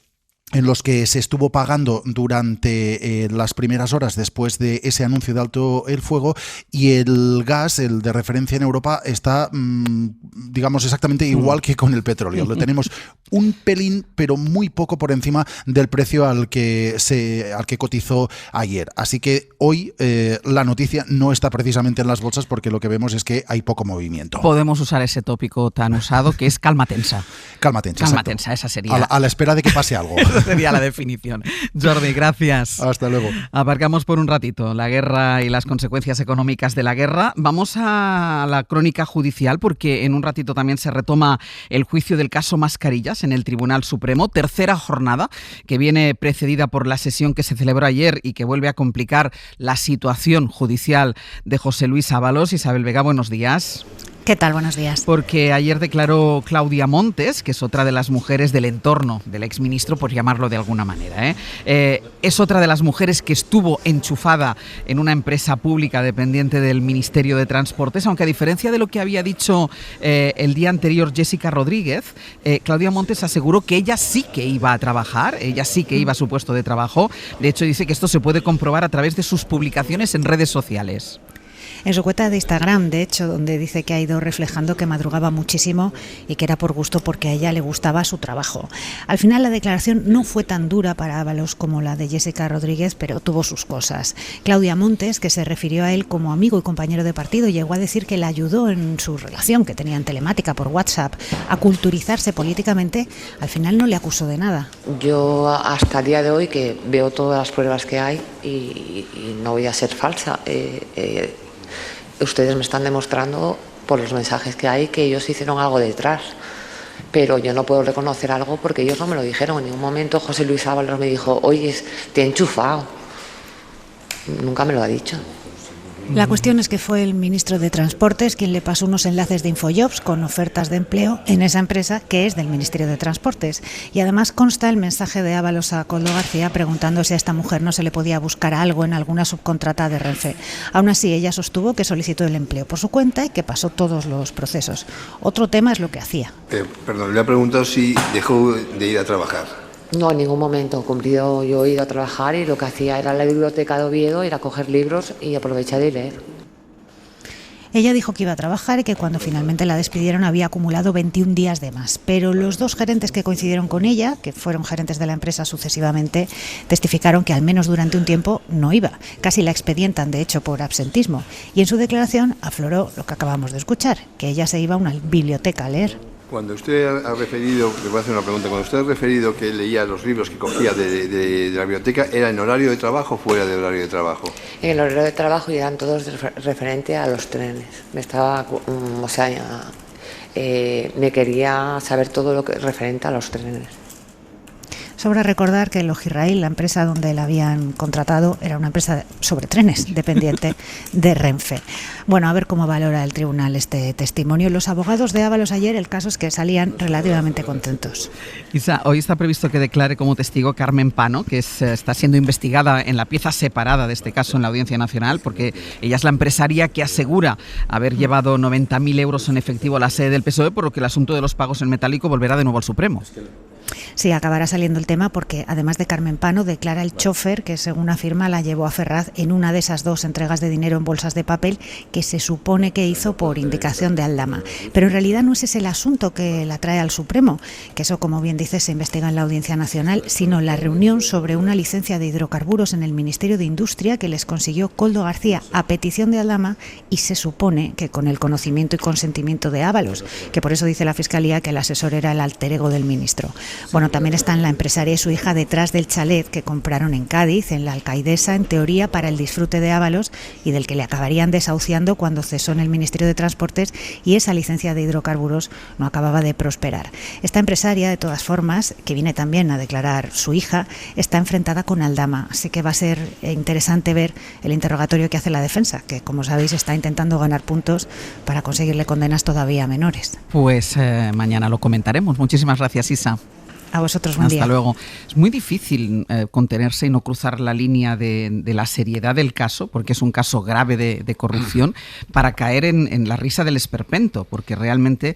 en los que se estuvo pagando durante las primeras horas después de ese anuncio de alto el fuego, y el gas, el de referencia en Europa, está, digamos, exactamente igual que con el petróleo. Lo tenemos un pelín, pero muy poco por encima del precio al que cotizó ayer. Así que hoy la noticia no está precisamente en las bolsas porque lo que vemos es que hay poco movimiento. Podemos usar ese tópico tan usado que es calma tensa. Calma tensa. Calma tensa, esa sería. A la espera de que pase algo. Sería la definición. Jordi, gracias. Hasta luego. Aparcamos por un ratito la guerra y las consecuencias económicas de la guerra. Vamos a la crónica judicial porque en un ratito también se retoma el juicio del caso Mascarillas en el Tribunal Supremo. Tercera jornada que viene precedida por la sesión que se celebró ayer y que vuelve a complicar la situación judicial de José Luis Ábalos. Isabel Vega, buenos días. ¿Qué tal? Buenos días. Porque ayer declaró Claudia Montes, que es otra de las mujeres del entorno del exministro, por llamarlo de alguna manera. Es otra de las mujeres que estuvo enchufada en una empresa pública dependiente del Ministerio de Transportes, aunque a diferencia de lo que había dicho el día anterior Jessica Rodríguez, Claudia Montes aseguró que ella sí que iba a trabajar, ella sí que iba a su puesto de trabajo. De hecho, dice que esto se puede comprobar a través de sus publicaciones en redes sociales. En su cuenta de Instagram, de hecho, donde dice que ha ido reflejando que madrugaba muchísimo y que era por gusto porque a ella le gustaba su trabajo. Al final la declaración no fue tan dura para Ábalos como la de Jessica Rodríguez, pero tuvo sus cosas. Claudia Montes, que se refirió a él como amigo y compañero de partido, llegó a decir que le ayudó en su relación que tenían telemática por WhatsApp a culturizarse políticamente. Al final no le acusó de nada. Yo hasta el día de hoy, que veo todas las pruebas que hay y no voy a ser falsa, ustedes me están demostrando por los mensajes que hay que ellos hicieron algo detrás, pero yo no puedo reconocer algo porque ellos no me lo dijeron. En ningún momento José Luis Ábalos me dijo, oye, te he enchufado. Nunca me lo ha dicho. La cuestión es que fue el ministro de Transportes quien le pasó unos enlaces de Infojobs con ofertas de empleo en esa empresa que es del Ministerio de Transportes. Y además consta el mensaje de Ábalos a Koldo García preguntando si a esta mujer no se le podía buscar algo en alguna subcontrata de Renfe. Aún así, ella sostuvo que solicitó el empleo por su cuenta y que pasó todos los procesos. Otro tema es lo que hacía. Perdón, le ha preguntado si dejó de ir a trabajar. No, en ningún momento. Cumplido, yo he ido a trabajar y lo que hacía era la biblioteca de Oviedo, ir a coger libros y aprovechar de leer. Ella dijo que iba a trabajar y que cuando finalmente la despidieron había acumulado 21 días de más. Pero los dos gerentes que coincidieron con ella, que fueron gerentes de la empresa sucesivamente, testificaron que al menos durante un tiempo no iba. Casi la expedientan, de hecho, por absentismo. Y en su declaración afloró lo que acabamos de escuchar, que ella se iba a una biblioteca a leer. Cuando usted ha referido, le voy a hacer una pregunta, cuando usted ha referido que leía los libros que cogía de la biblioteca, ¿era en horario de trabajo o fuera de horario de trabajo? En el horario de trabajo y eran todos referente a los trenes. Me estaba, me quería saber todo lo que referente a los trenes. Sobra recordar que Logirrail, la empresa donde la habían contratado, era una empresa sobre trenes, dependiente de Renfe. Bueno, a ver cómo valora el tribunal este testimonio. Los abogados de Ábalos ayer, el caso es que salían relativamente contentos. Isa, hoy está previsto que declare como testigo Carmen Pano, que está siendo investigada en la pieza separada de este caso en la Audiencia Nacional, porque ella es la empresaria que asegura haber llevado 90.000 euros en efectivo a la sede del PSOE, por lo que el asunto de los pagos en metálico volverá de nuevo al Supremo. Sí, acabará saliendo el tema porque además de Carmen Pano, declara el chofer que según afirma la llevó a Ferraz en una de esas 2 entregas de dinero en bolsas de papel que se supone que hizo por indicación de Aldama. Pero en realidad no ese es el asunto que la trae al Supremo, que eso, como bien dice, se investiga en la Audiencia Nacional, sino la reunión sobre una licencia de hidrocarburos en el Ministerio de Industria que les consiguió Koldo García a petición de Aldama y se supone que con el conocimiento y consentimiento de Ábalos, que por eso dice la Fiscalía que el asesor era el alter ego del ministro. Bueno, también están la empresaria y su hija detrás del chalet que compraron en Cádiz, en la Alcaidesa, en teoría para el disfrute de Ábalos y del que le acabarían desahuciando cuando cesó en el Ministerio de Transportes y esa licencia de hidrocarburos no acababa de prosperar. Esta empresaria, de todas formas, que viene también a declarar su hija, está enfrentada con Aldama, así que va a ser interesante ver el interrogatorio que hace la defensa, que como sabéis está intentando ganar puntos para conseguirle condenas todavía menores. Pues mañana lo comentaremos. Muchísimas gracias, Isa. A vosotros, buen día. Hasta luego. Es muy difícil contenerse y no cruzar la línea de la seriedad del caso, porque es un caso grave de corrupción, para caer en la risa del esperpento, porque realmente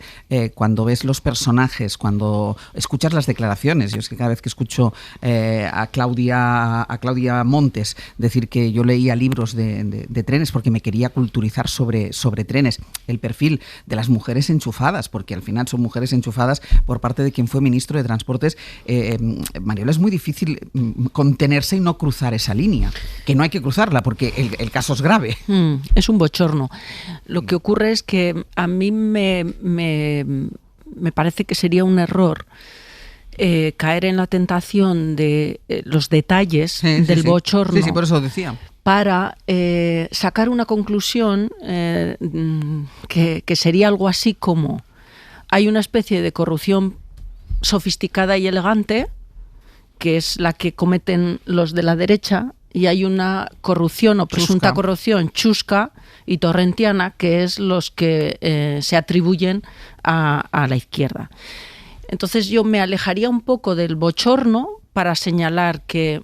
cuando ves los personajes, cuando escuchas las declaraciones, yo es que cada vez que escucho a Claudia Montes decir que yo leía libros de trenes porque me quería culturizar sobre trenes, el perfil de las mujeres enchufadas, porque al final son mujeres enchufadas por parte de quien fue ministro de Transporte. Mariola, es muy difícil contenerse y no cruzar esa línea, que no hay que cruzarla porque el caso es grave. Es un bochorno. Lo que ocurre es que a mí me parece que sería un error caer en la tentación de los detalles del bochorno. Sí, por eso decía. Para sacar una conclusión que sería algo así como: hay una especie de corrupción sofisticada y elegante, que es la que cometen los de la derecha, y hay una corrupción o presunta corrupción chusca y torrentiana, que es los que se atribuyen a la izquierda. Entonces yo me alejaría un poco del bochorno para señalar que,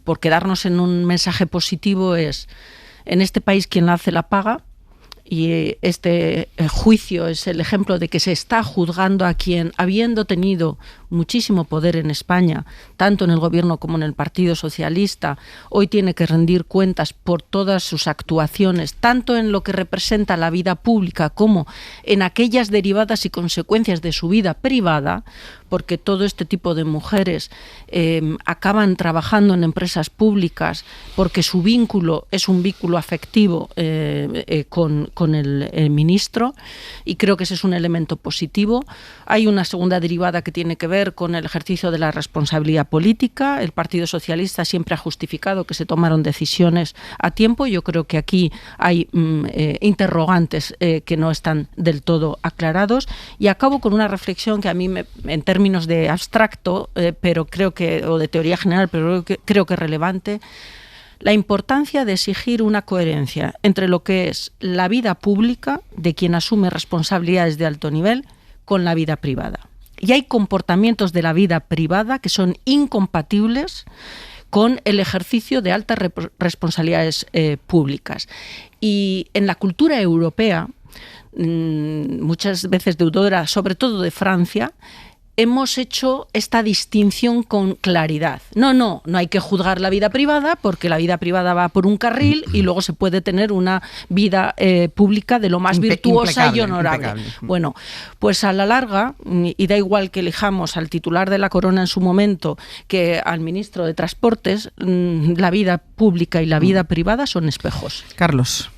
por quedarnos en un mensaje positivo, es: en este país quien la hace la paga. Y este juicio es el ejemplo de que se está juzgando a quien, habiendo tenido muchísimo poder en España, tanto en el gobierno como en el Partido Socialista, hoy tiene que rendir cuentas por todas sus actuaciones, tanto en lo que representa la vida pública como en aquellas derivadas y consecuencias de su vida privada, porque todo este tipo de mujeres acaban trabajando en empresas públicas porque su vínculo es un vínculo afectivo con el ministro, y creo que ese es un elemento positivo. Hay una segunda derivada que tiene que ver con el ejercicio de la responsabilidad política. El Partido Socialista siempre ha justificado que se tomaron decisiones a tiempo. Yo creo que aquí hay interrogantes que no están del todo aclarados. Y acabo con una reflexión que a mí, en términos de abstracto, pero creo que, o de teoría general, pero creo que es relevante: la importancia de exigir una coherencia entre lo que es la vida pública de quien asume responsabilidades de alto nivel con la vida privada. Y hay comportamientos de la vida privada que son incompatibles con el ejercicio de altas responsabilidades públicas. Y en la cultura europea, muchas veces deudora, sobre todo de Francia, hemos hecho esta distinción con claridad. No hay que juzgar la vida privada, porque la vida privada va por un carril y luego se puede tener una vida pública de lo más virtuosa y honorable. Impecable. Bueno, pues a la larga, y da igual que elijamos al titular de la Corona en su momento que al ministro de Transportes, la vida pública y la vida privada son espejos. Carlos.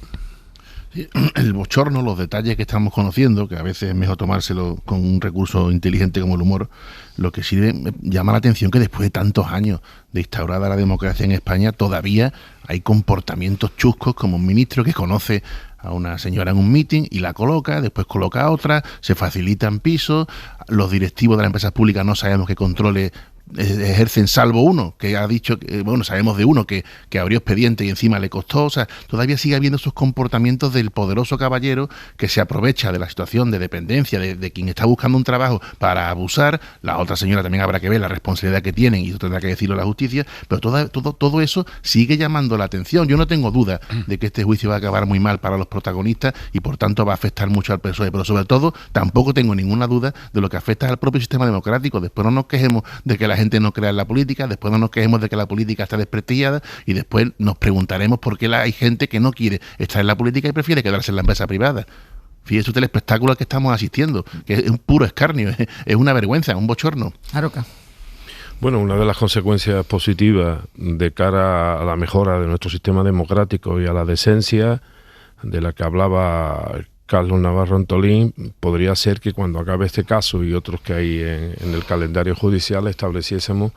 El bochorno, los detalles que estamos conociendo, que a veces es mejor tomárselo con un recurso inteligente como el humor, lo que sí llama la atención que después de tantos años de instaurada la democracia en España, todavía hay comportamientos chuscos, como un ministro que conoce a una señora en un meeting y la coloca, después coloca a otra, se facilitan pisos, los directivos de las empresas públicas no sabemos qué controles ejercen, salvo uno que ha dicho, bueno, sabemos de uno que abrió expediente y encima le costó, o sea, todavía sigue habiendo esos comportamientos del poderoso caballero que se aprovecha de la situación de dependencia de quien está buscando un trabajo para abusar. La otra señora también habrá que ver la responsabilidad que tienen y eso tendrá que decirlo la justicia, pero todo eso sigue llamando la atención. Yo no tengo duda de que este juicio va a acabar muy mal para los protagonistas y por tanto va a afectar mucho al PSOE, pero sobre todo tampoco tengo ninguna duda de lo que afecta al propio sistema democrático. Después no nos quejemos de que la gente no crea en la política, después no nos quejemos de que la política está desprestigiada y después nos preguntaremos por qué hay gente que no quiere estar en la política y prefiere quedarse en la empresa privada. Fíjese usted el espectáculo al que estamos asistiendo, que es un puro escarnio, es una vergüenza, un bochorno. Aroca. Bueno, una de las consecuencias positivas de cara a la mejora de nuestro sistema democrático y a la decencia de la que hablaba Carlos Navarro Antolín podría ser que cuando acabe este caso y otros que hay en el calendario judicial estableciésemos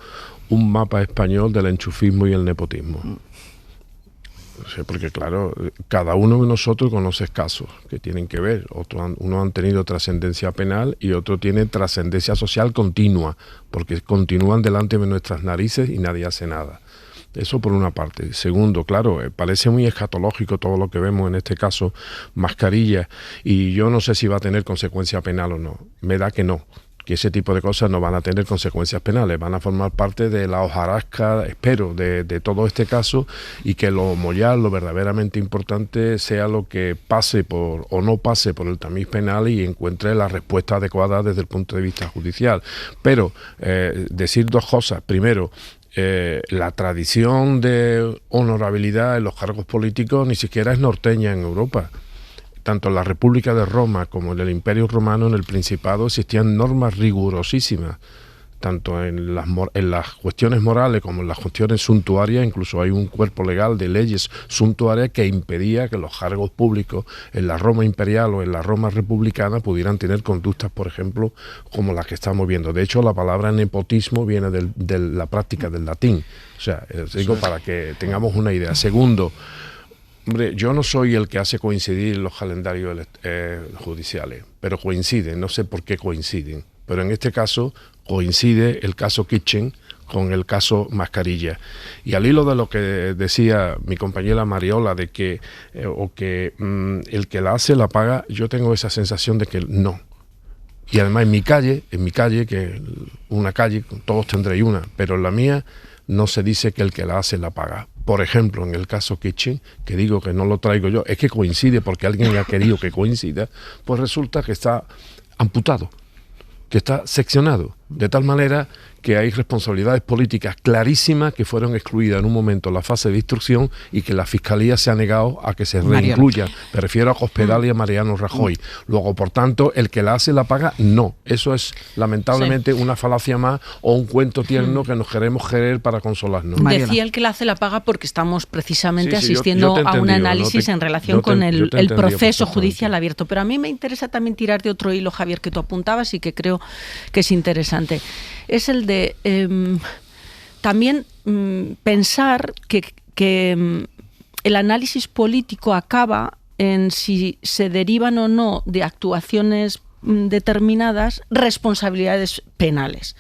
un mapa español del enchufismo y el nepotismo. O sea, porque claro, cada uno de nosotros conoce casos que tienen que ver. Unos han tenido trascendencia penal y otros tienen trascendencia social continua, porque continúan delante de nuestras narices y nadie hace nada. Eso por una parte. Segundo, claro, parece muy escatológico todo lo que vemos en este caso, mascarilla, y yo no sé si va a tener consecuencia penal o no. Me da que no, que ese tipo de cosas no van a tener consecuencias penales, van a formar parte de la hojarasca, espero, de todo este caso, y que lo mollar, lo verdaderamente importante, sea lo que pase por o no pase por el tamiz penal y encuentre la respuesta adecuada desde el punto de vista judicial. Pero decir dos cosas. Primero, la tradición de honorabilidad en los cargos políticos ni siquiera es norteña en Europa. Tanto en la República de Roma como en el Imperio Romano, en el Principado, existían normas rigurosísimas, tanto en las cuestiones morales como en las cuestiones suntuarias. Incluso hay un cuerpo legal de leyes suntuarias que impedía que los cargos públicos en la Roma imperial o en la Roma republicana pudieran tener conductas, por ejemplo, como las que estamos viendo. De hecho, la palabra nepotismo viene de la práctica del latín. O sea, digo para que tengamos una idea. Segundo, hombre, yo no soy el que hace coincidir los calendarios judiciales, pero coinciden, no sé por qué coinciden, pero en este caso coincide el caso Kitchen con el caso Mascarilla. Y al hilo de lo que decía mi compañera Mariola, de que el que la hace la paga, yo tengo esa sensación de que no. Y además en mi calle, que una calle, todos tendréis una, pero en la mía no se dice que el que la hace la paga. Por ejemplo, en el caso Kitchen, que digo que no lo traigo yo, es que coincide porque alguien ha querido que coincida, pues resulta que está amputado, que está seccionado, de tal manera que hay responsabilidades políticas clarísimas que fueron excluidas en un momento en la fase de instrucción y que la Fiscalía se ha negado a que se reincluyan. Me refiero a Cospedal y a Mariano Rajoy. Luego, por tanto, el que la hace la paga, no. Eso es lamentablemente una falacia más o un cuento tierno que nos queremos querer para consolarnos. Decía el que la hace la paga porque estamos precisamente asistiendo a un análisis en relación con el proceso judicial abierto. Pero a mí me interesa también tirar de otro hilo, Javier, que tú apuntabas y que creo que es interesante. Es el de también pensar que el análisis político acaba en si se derivan o no de actuaciones determinadas responsabilidades penales.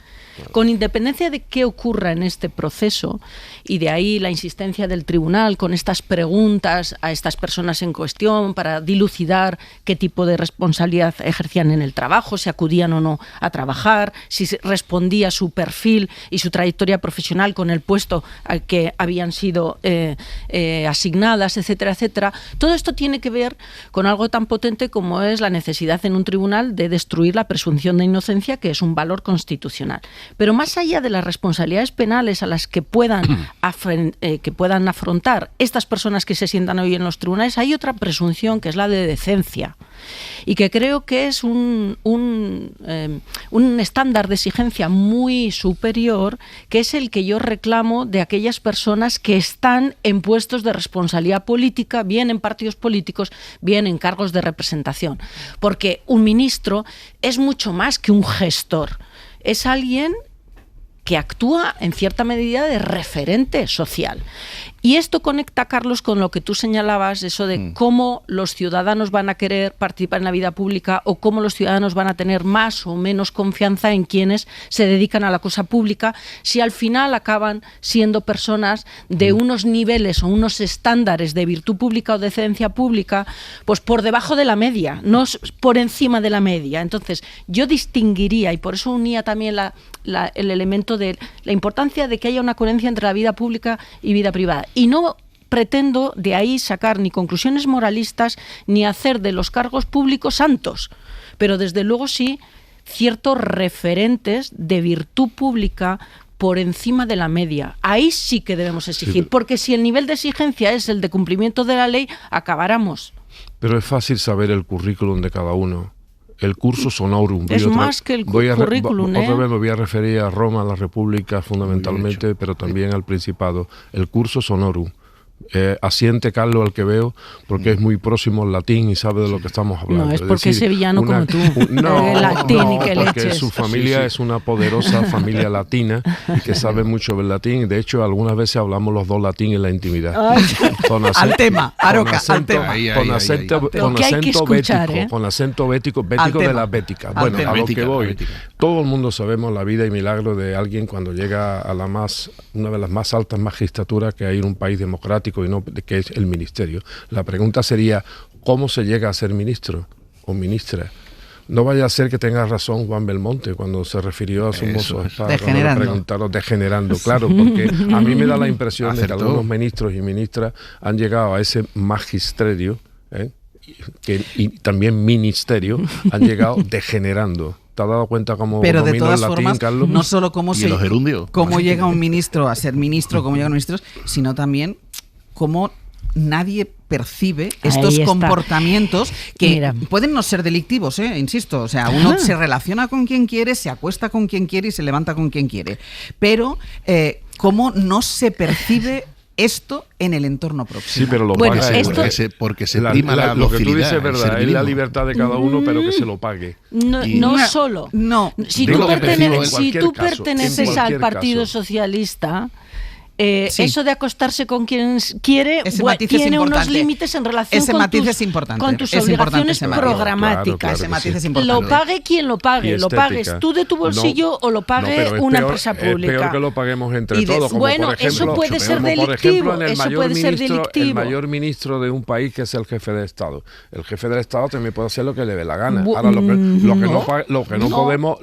Con independencia de qué ocurra en este proceso, y de ahí la insistencia del tribunal con estas preguntas a estas personas en cuestión para dilucidar qué tipo de responsabilidad ejercían en el trabajo, si acudían o no a trabajar, si respondía su perfil y su trayectoria profesional con el puesto al que habían sido asignadas, etcétera, etcétera. Todo esto tiene que ver con algo tan potente como es la necesidad en un tribunal de destruir la presunción de inocencia, que es un valor constitucional. Pero más allá de las responsabilidades penales a las que puedan afrontar estas personas que se sientan hoy en los tribunales, hay otra presunción que es la de decencia y que creo que es un estándar de exigencia muy superior, que es el que yo reclamo de aquellas personas que están en puestos de responsabilidad política, bien en partidos políticos, bien en cargos de representación. Porque un ministro es mucho más que un gestor. Es alguien que actúa en cierta medida de referente social. Y esto conecta, Carlos, con lo que tú señalabas, eso de cómo los ciudadanos van a querer participar en la vida pública o cómo los ciudadanos van a tener más o menos confianza en quienes se dedican a la cosa pública, si al final acaban siendo personas de unos niveles o unos estándares de virtud pública o de decencia pública, pues por debajo de la media, no por encima de la media. Entonces, yo distinguiría, y por eso unía también el elemento de la importancia de que haya una coherencia entre la vida pública y vida privada. Y no pretendo de ahí sacar ni conclusiones moralistas ni hacer de los cargos públicos santos, pero desde luego sí ciertos referentes de virtud pública por encima de la media. Ahí sí que debemos exigir, porque si el nivel de exigencia es el de cumplimiento de la ley, acabáramos. Pero es fácil saber el currículum de cada uno. El cursus honorum. Es más que el currículum. Otra vez me voy a referir a Roma, a la República fundamentalmente, pero también al Principado. El cursus honorum. Asiente Carlos al que veo, porque es muy próximo al latín y sabe de lo que estamos hablando. No, es porque es sevillano como tú. Porque su familia es una poderosa familia latina y que sabe mucho del latín. De hecho, algunas veces hablamos los dos latín en la intimidad. Al tema, Aroca, al tema. Con acento bético de la bética. Bueno, a lo que voy. Todo el mundo sabemos la vida y milagro de alguien cuando llega a una de las más altas magistraturas que hay en un país democrático, y no que es el ministerio. La pregunta sería, ¿cómo se llega a ser ministro o ministra? No vaya a ser que tenga razón Juan Belmonte cuando se refirió a su mozo cuando le preguntaron degenerando. Claro, porque a mí me da la impresión de que algunos ministros y ministras han llegado a ese magisterio, y también ministerio, han llegado degenerando. ¿Te has dado cuenta cómo pero de todas el latín, formas, Carlos? no solo cómo llega un ministro a ser ministro, cómo llegan ministros, sino también cómo nadie percibe estos comportamientos que pueden no ser delictivos, insisto, o sea, uno se relaciona con quien quiere, se acuesta con quien quiere y se levanta con quien quiere, pero cómo no se percibe esto en el entorno próximo. Sí, pero porque se prima la lo que tú dices es verdad, es la libertad de cada uno, pero que se lo pague. Si tú perteneces al Partido Socialista, eso de acostarse con quien quiere tiene unos límites en relación con tus obligaciones programáticas. Lo pague quien lo pague, lo pagues tú de tu bolsillo o lo pague una empresa pública. Es peor que lo paguemos entre todos. Bueno, eso puede ser delictivo. El mayor ministro de un país, que es el jefe de Estado. El jefe del Estado también puede hacer lo que le dé la gana. Ahora, lo que no podemos,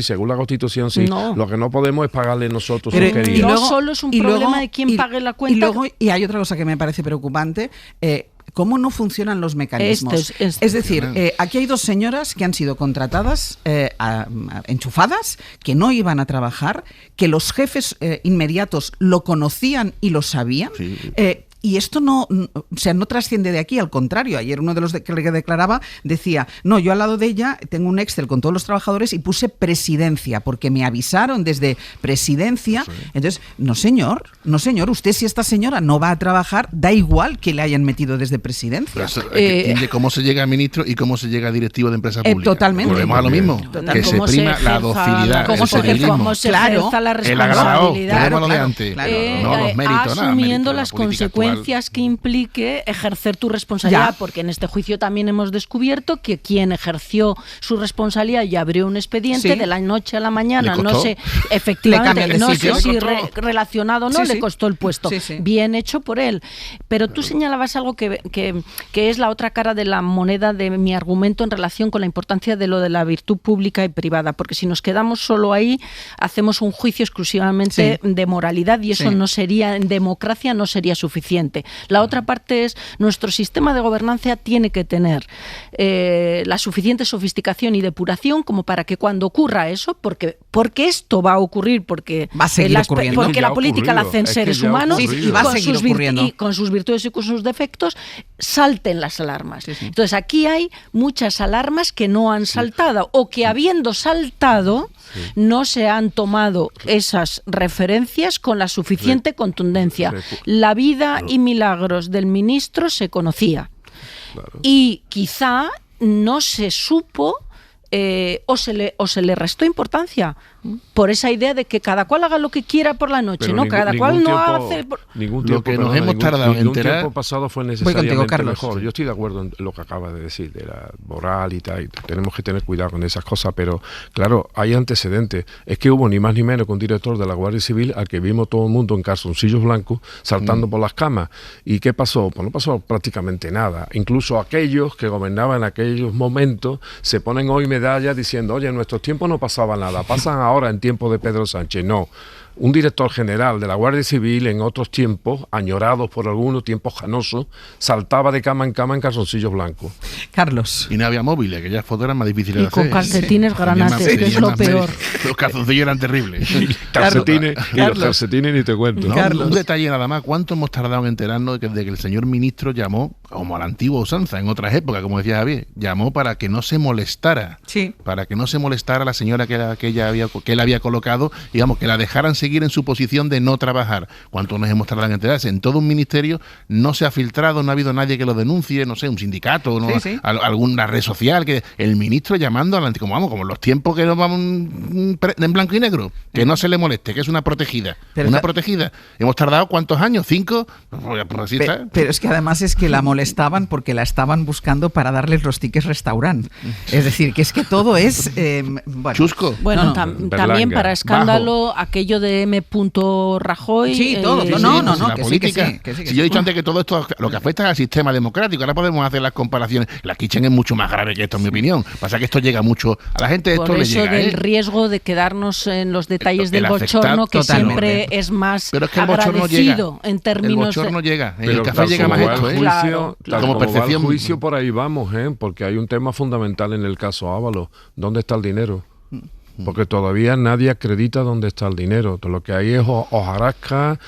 según la Constitución lo que no podemos es pagarle nosotros su querido. No solo es un problema de quién pague la cuenta. Y hay otra cosa que me parece preocupante. ¿Cómo no funcionan los mecanismos? Es decir, aquí hay dos señoras que han sido contratadas, enchufadas, que no iban a trabajar, que los jefes inmediatos lo conocían y lo sabían. Sí. Y esto no trasciende de aquí, al contrario. Ayer uno de los que declaraba decía, no, yo al lado de ella tengo un Excel con todos los trabajadores y puse presidencia, porque me avisaron desde presidencia. Sí. Entonces, no señor, usted si esta señora no va a trabajar, da igual que le hayan metido desde presidencia. Entiende cómo se llega a ministro y cómo se llega a directivo de empresa pública. Totalmente. Volvemos a lo mismo, que se prima la docilidad, cómo se ejerza la responsabilidad. No los méritos, asumiendo las consecuencias que implique ejercer tu responsabilidad, porque en este juicio también hemos descubierto que quien ejerció su responsabilidad y abrió un expediente de la noche a la mañana, no sé, efectivamente, no sé si relacionado o no, le costó el puesto. Bien hecho por él. Pero tú señalabas algo que es la otra cara de la moneda de mi argumento en relación con la importancia de lo de la virtud pública y privada, porque si nos quedamos solo ahí, hacemos un juicio exclusivamente de moralidad y eso no sería, en democracia no sería suficiente. La otra parte es, nuestro sistema de gobernanza tiene que tener la suficiente sofisticación y depuración como para que cuando ocurra eso, porque esto va a ocurrir, porque va a seguir ocurriendo. Porque la política la hacen seres humanos y va a seguir ocurriendo. Y con sus virtudes y con sus defectos, salten las alarmas. Entonces aquí hay muchas alarmas que no han saltado o que habiendo saltado no se han tomado esas referencias con la suficiente contundencia. La vida y milagros del ministro se conocía y quizá no se supo o se le restó importancia por esa idea de que cada cual haga lo que quiera por la noche, ¿no? Cada cual no hace... Ningún tiempo, nos hemos tardado en enterar... tiempo pasado fue necesariamente mejor. Yo estoy de acuerdo en lo que acabas de decir, de la moral y tal, y tenemos que tener cuidado con esas cosas, pero claro, hay antecedentes. Es que hubo ni más ni menos que un director de la Guardia Civil al que vimos todo el mundo en calzoncillos blancos saltando por las camas. ¿Y qué pasó? Pues no pasó prácticamente nada. Incluso aquellos que gobernaban en aquellos momentos se ponen hoy medallas diciendo, oye, en nuestros tiempos no pasaba nada, pasan ahora en tiempos de Pedro Sánchez. No. Un director general de la Guardia Civil en otros tiempos, añorados por algunos, tiempos janosos, saltaba de cama en calzoncillos blancos. Carlos. Y no había móviles, que ya fotos eran más difíciles de hacer. Y con calcetines granates, que es lo peor. Los calzoncillos eran terribles. Y los calcetines ni te cuento. No, un detalle nada más, ¿cuánto hemos tardado en enterarnos de que el señor ministro llamó, como a la antigua usanza, en otras épocas, como decía Javier, llamó para que no se molestara? Sí. Para que no se molestara a la señora que él había colocado, digamos, que la dejaran seguir en su posición de no trabajar. ¿Cuánto nos hemos tardado en enterarse? En todo un ministerio no se ha filtrado, no ha habido nadie que lo denuncie, no sé, un sindicato, ¿no? Alguna red social, que el ministro llamando a la como los tiempos que nos vamos en blanco y negro, que no se le moleste, que es una protegida. Protegida. ¿Hemos tardado cuántos años? ¿5? Pero es que además es que la molestaban porque la estaban buscando para darles los tickets restaurant. Es decir, que es que todo es... chusco. Bueno, también para escándalo, aquello de M. Rajoy. Sí, todo. La política. Si yo he dicho antes que todo esto lo que afecta al sistema democrático, ahora podemos hacer las comparaciones. La Kitchen es mucho más grave que esto, en mi opinión. Pasa que esto llega mucho a la gente. Esto le llega. Por eso del riesgo de quedarnos en los detalles del bochorno, que siempre es más agradecido en términos... El bochorno llega. En Pero el café llega más esto, claro. Como percepción. Va el juicio por ahí vamos, porque hay un tema fundamental en el caso Ábalos. ¿Dónde está el dinero? Porque todavía nadie acredita dónde está el dinero. Todo lo que hay es hojarasca,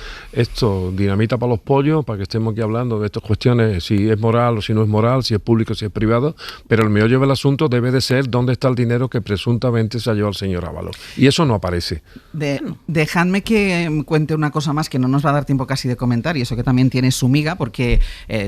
dinamita para los pollos, para que estemos aquí hablando de estas cuestiones, si es moral o si no es moral, si es público o si es privado, pero el meollo del asunto debe de ser dónde está el dinero que presuntamente se ha llevado el señor Ábalos. Y eso no aparece. Dejadme que cuente una cosa más que no nos va a dar tiempo casi de comentar, y eso que también tiene su miga, porque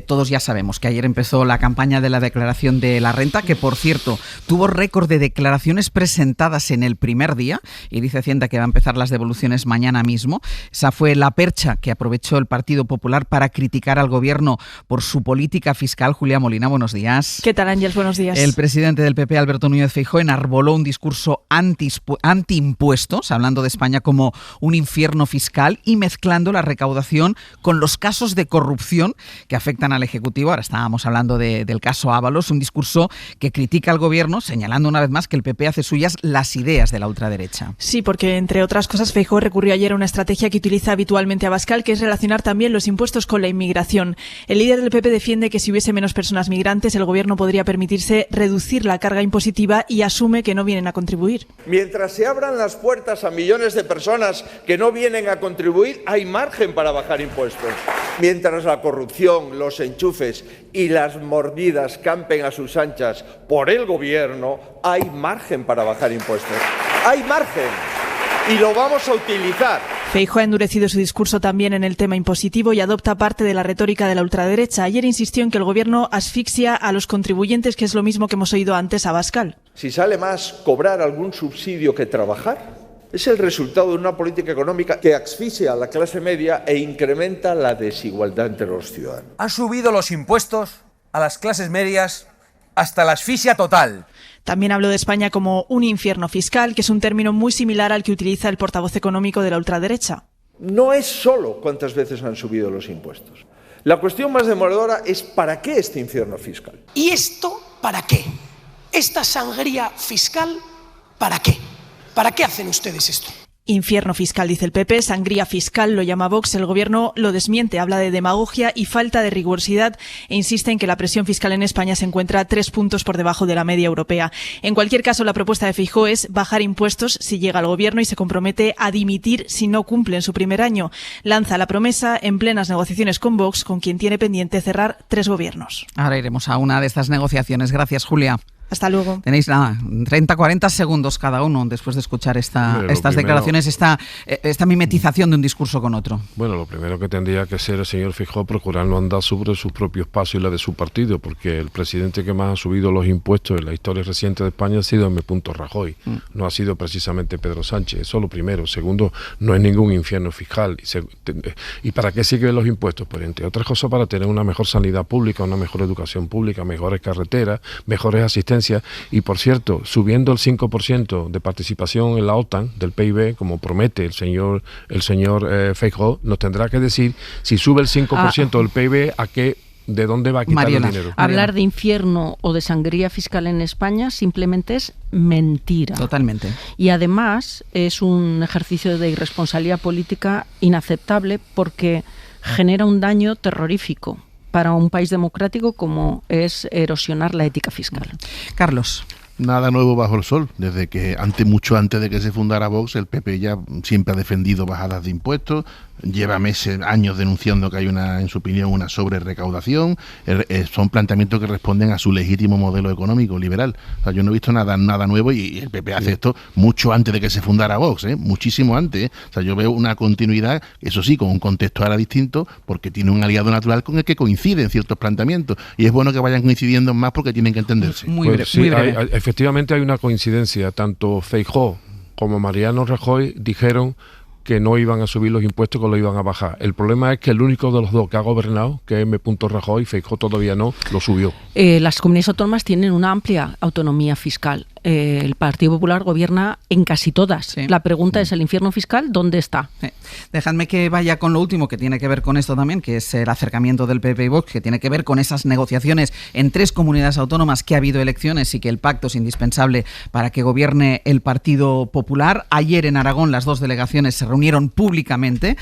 todos ya sabemos que ayer empezó la campaña de la declaración de la renta, que por cierto tuvo récord de declaraciones presentadas en el primer día, y dice Hacienda que va a empezar las devoluciones mañana mismo. Esa fue la percha que aprovechó el Partido Popular para criticar al gobierno por su política fiscal. Julia Molina, buenos días. ¿Qué tal, Ángels? Buenos días. El presidente del PP, Alberto Núñez Feijóo, enarboló un discurso anti-impuestos, hablando de España como un infierno fiscal y mezclando la recaudación con los casos de corrupción que afectan al Ejecutivo. Ahora estábamos hablando del caso Ábalos, un discurso que critica al gobierno, señalando una vez más que el PP hace suyas las ideas de la ultraderecha. Sí, porque entre otras cosas Feijóo recurrió ayer a una estrategia que utiliza habitualmente Abascal, que es relacionar también los impuestos con la inmigración. El líder del PP defiende que si hubiese menos personas migrantes, el gobierno podría permitirse reducir la carga impositiva y asume que no vienen a contribuir. Mientras se abran las puertas a millones de personas que no vienen a contribuir, hay margen para bajar impuestos. Mientras la corrupción, los enchufes y las mordidas campen a sus anchas por el gobierno, hay margen para bajar impuestos. Hay margen y lo vamos a utilizar. Feijóo ha endurecido su discurso también en el tema impositivo y adopta parte de la retórica de la ultraderecha. Ayer insistió en que el gobierno asfixia a los contribuyentes, que es lo mismo que hemos oído antes a Abascal. Si sale más cobrar algún subsidio que trabajar, es el resultado de una política económica que asfixia a la clase media e incrementa la desigualdad entre los ciudadanos. Ha subido los impuestos a las clases medias hasta la asfixia total. También habló de España como un infierno fiscal, que es un término muy similar al que utiliza el portavoz económico de la ultraderecha. No es solo cuántas veces han subido los impuestos. La cuestión más demoledora es ¿para qué este infierno fiscal? ¿Y esto para qué? ¿Esta sangría fiscal para qué? ¿Para qué hacen ustedes esto? Infierno fiscal, dice el PP, sangría fiscal lo llama Vox. El gobierno lo desmiente, habla de demagogia y falta de rigurosidad e insiste en que la presión fiscal en España se encuentra 3 puntos por debajo de la media europea. En cualquier caso, la propuesta de Feijóo es bajar impuestos si llega al gobierno y se compromete a dimitir si no cumple en su primer año. Lanza la promesa en plenas negociaciones con Vox, con quien tiene pendiente cerrar 3 gobiernos. Ahora iremos a una de estas negociaciones. Gracias, Julia. Hasta luego. Tenéis nada, 30-40 segundos cada uno después de escuchar estas declaraciones, esta mimetización de un discurso con otro. Bueno, lo primero que tendría que hacer el señor Feijóo procurar no andar sobre sus propios pasos y la de su partido, porque el presidente que más ha subido los impuestos en la historia reciente de España ha sido M. Rajoy, no ha sido precisamente Pedro Sánchez. Eso es lo primero. Segundo, no es ningún infierno fiscal. ¿Y para qué siguen los impuestos? Pues entre otras cosas para tener una mejor sanidad pública, una mejor educación pública, mejores carreteras, mejores asistencias. Y por cierto, subiendo el 5% de participación en la OTAN del PIB, como promete el señor Feijóo, nos tendrá que decir si sube el 5% del PIB, ¿de dónde va a quitar el dinero? Hablar de infierno o de sangría fiscal en España simplemente es mentira. Totalmente. Y además es un ejercicio de irresponsabilidad política inaceptable porque genera un daño terrorífico para un país democrático como es erosionar la ética fiscal. Carlos. Nada nuevo bajo el sol. Desde que mucho antes de que se fundara Vox, el PP ya siempre ha defendido bajadas de impuestos, lleva años denunciando que hay en su opinión, una sobrerecaudación. Son planteamientos que responden a su legítimo modelo económico liberal. O sea, yo no he visto nada nuevo y el PP hace esto mucho antes de que se fundara Vox, muchísimo antes. O sea, yo veo una continuidad, eso sí, con un contexto ahora distinto, porque tiene un aliado natural con el que coinciden ciertos planteamientos. Y es bueno que vayan coincidiendo más porque tienen que entenderse. Muy breve. Efectivamente hay una coincidencia. Tanto Feijóo como Mariano Rajoy dijeron que no iban a subir los impuestos, que lo iban a bajar. El problema es que el único de los dos que ha gobernado, que es M. Rajoy, Feijóo todavía no, lo subió. Las comunidades autónomas tienen una amplia autonomía fiscal. El Partido Popular gobierna en casi todas. Sí. La pregunta es, ¿el infierno fiscal dónde está? Dejadme que vaya con lo último, que tiene que ver con esto también, que es el acercamiento del PP y Vox, que tiene que ver con esas negociaciones en 3 comunidades autónomas, que ha habido elecciones y que el pacto es indispensable para que gobierne el Partido Popular. Ayer en Aragón las 2 delegaciones se reunieron públicamente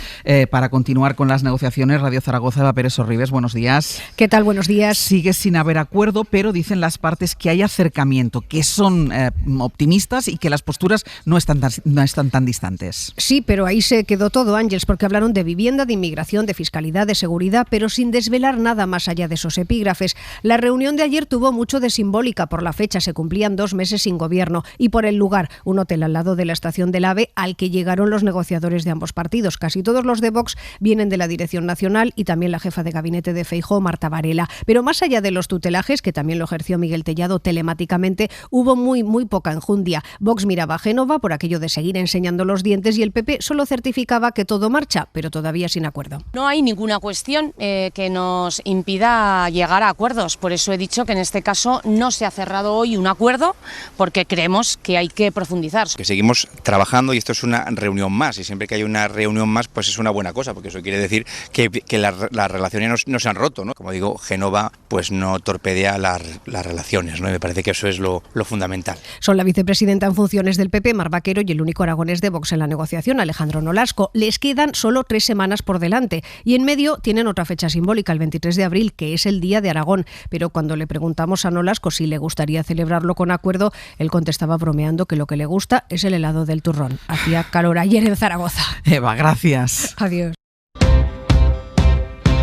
para continuar con las negociaciones. Radio Zaragoza, Eva Pérez Sorribes, buenos días. ¿Qué tal? Buenos días. Sigue sin haber acuerdo, pero dicen las partes que hay acercamiento, que son optimistas y que las posturas no están tan distantes. Sí, pero ahí se quedó todo, Ángeles, porque hablaron de vivienda, de inmigración, de fiscalidad, de seguridad, pero sin desvelar nada más allá de esos epígrafes. La reunión de ayer tuvo mucho de simbólica. Por la fecha se cumplían 2 meses sin gobierno y por el lugar, un hotel al lado de la estación del AVE al que llegaron los negociadores de ambos partidos. Casi todos los de Vox vienen de la Dirección Nacional y también la jefa de gabinete de Feijóo, Marta Varela. Pero más allá de los tutelajes, que también lo ejerció Miguel Tellado telemáticamente, hubo muy poca enjundia. Vox miraba a Génova por aquello de seguir enseñando los dientes y el PP solo certificaba que todo marcha, pero todavía sin acuerdo. No hay ninguna cuestión que nos impida llegar a acuerdos. Por eso he dicho que en este caso no se ha cerrado hoy un acuerdo, porque creemos que hay que profundizar. Que seguimos trabajando y esto es una reunión más, y siempre que hay una reunión más pues es una buena cosa, porque eso quiere decir que las relaciones no se han roto, ¿no? Como digo, Génova pues no torpedea las relaciones, ¿no? Y me parece que eso es lo fundamental. Son la vicepresidenta en funciones del PP, Mar Vaquero, y el único aragonés de Vox en la negociación, Alejandro Nolasco. Les quedan solo 3 semanas por delante y en medio tienen otra fecha simbólica, el 23 de abril, que es el Día de Aragón. Pero cuando le preguntamos a Nolasco si le gustaría celebrarlo con acuerdo, él contestaba bromeando que lo que le gusta es el helado del turrón. Hacía calor ayer en Zaragoza. Eva, gracias. Adiós.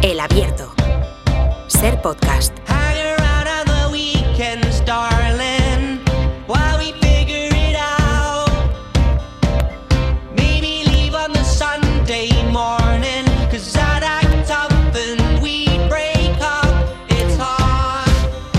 El Abierto. Ser podcast.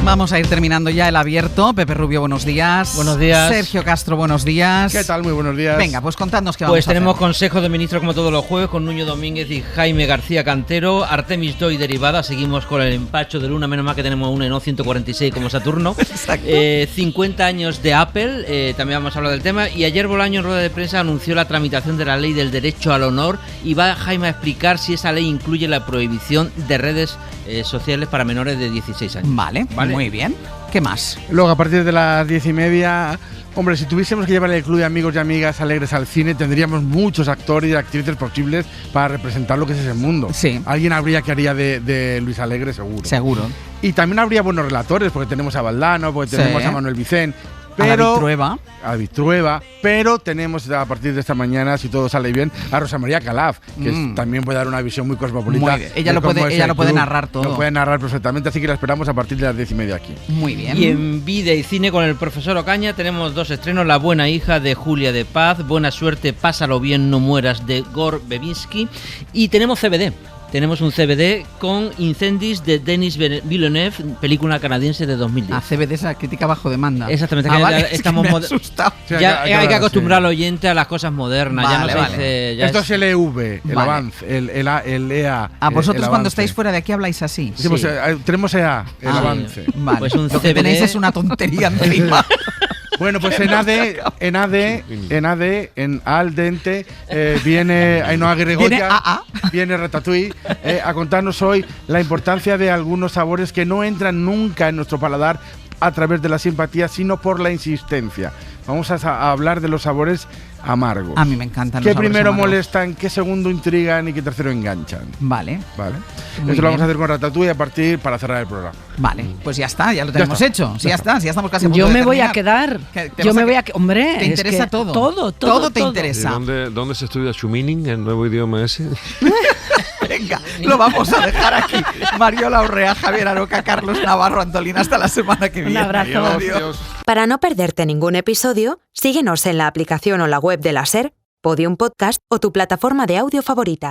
Vamos a ir terminando ya el Abierto. Pepe Rubio, buenos días. Buenos días. Sergio Castro, buenos días. ¿Qué tal? Muy buenos días. Venga, pues contadnos qué vamos a hacer. Pues tenemos Consejo de Ministros como todos los jueves con Nuño Domínguez y Jaime García Cantero. Artemis II y derivada. Seguimos con el empacho de Luna, menos mal que tenemos un Eno 146 como Saturno. Exacto. 50 años de Apple, también vamos a hablar del tema. Y ayer Bolaño en rueda de prensa anunció la tramitación de la ley del derecho al honor y va Jaime a explicar si esa ley incluye la prohibición de redes sociales para menores de 16 años. Vale, muy bien. ¿Qué más? Luego, a partir de las 10:30, hombre, si tuviésemos que llevar el club de amigos y amigas alegres al cine, tendríamos muchos actores y actrices posibles para representar lo que es ese mundo. Sí. Alguien habría que haría de Luis Alegre, seguro. Seguro. Y también habría buenos relatores, porque tenemos a Valdano, porque tenemos a Manuel Vicent. David Trueba. A David Trueba, pero tenemos a partir de esta mañana, si todo sale bien, a Rosa María Calaf, que también puede dar una visión muy cosmopolita. Ella lo puede narrar todo. Lo puede narrar perfectamente, así que la esperamos a partir de las 10:30 aquí. Muy bien. Y en Vida y Cine con el profesor Ocaña tenemos 2 estrenos: La buena hija de Julia de Paz, Buena suerte, pásalo bien, no mueras de Gore Verbinski, y tenemos CBD. Tenemos un CBD con Incendis de Denis Villeneuve, película canadiense de 2010. CBD es la crítica bajo demanda. Exactamente. Vale, estamos me he asustado. Ya hay que acostumbrar al oyente a las cosas modernas. Vale, ya no se dice, ya esto es el EV, el Vale. avance, el EA. Vosotros el cuando avance. estáis fuera de aquí habláis así. Sí, pues, tenemos EA, el avance. Vale. Pues un Lo que CBD tenéis es una tontería encima. Bueno, pues en Al Dente viene Ainhoa Aguirregoya, viene Ratatouille a contarnos hoy la importancia de algunos sabores que no entran nunca en nuestro paladar a través de la simpatía, sino por la insistencia. Vamos a hablar de los sabores amargos. A mí me encantan ¿Qué los sabores primero amargos? Molestan, qué segundo intrigan y qué tercero enganchan? Vale. Muy Eso lo vamos bien. a hacer con Ratatouille para cerrar el programa. Vale, pues ya está, ya lo tenemos hecho. Sí, ya está, si ya estamos casi a punto Yo de me voy a terminar. quedar. Yo me voy a... Hombre, Te es interesa que todo. Todo te interesa. ¿Y dónde se estudia Schumining, el nuevo idioma ese? Venga, lo vamos a dejar aquí. Mariola Urrea, Javier Aroca, Carlos Navarro, Antolín. Hasta la semana que viene. Un abrazo. Adiós. Para no perderte ningún episodio, síguenos en la aplicación o la web de la SER, Podium Podcast o tu plataforma de audio favorita.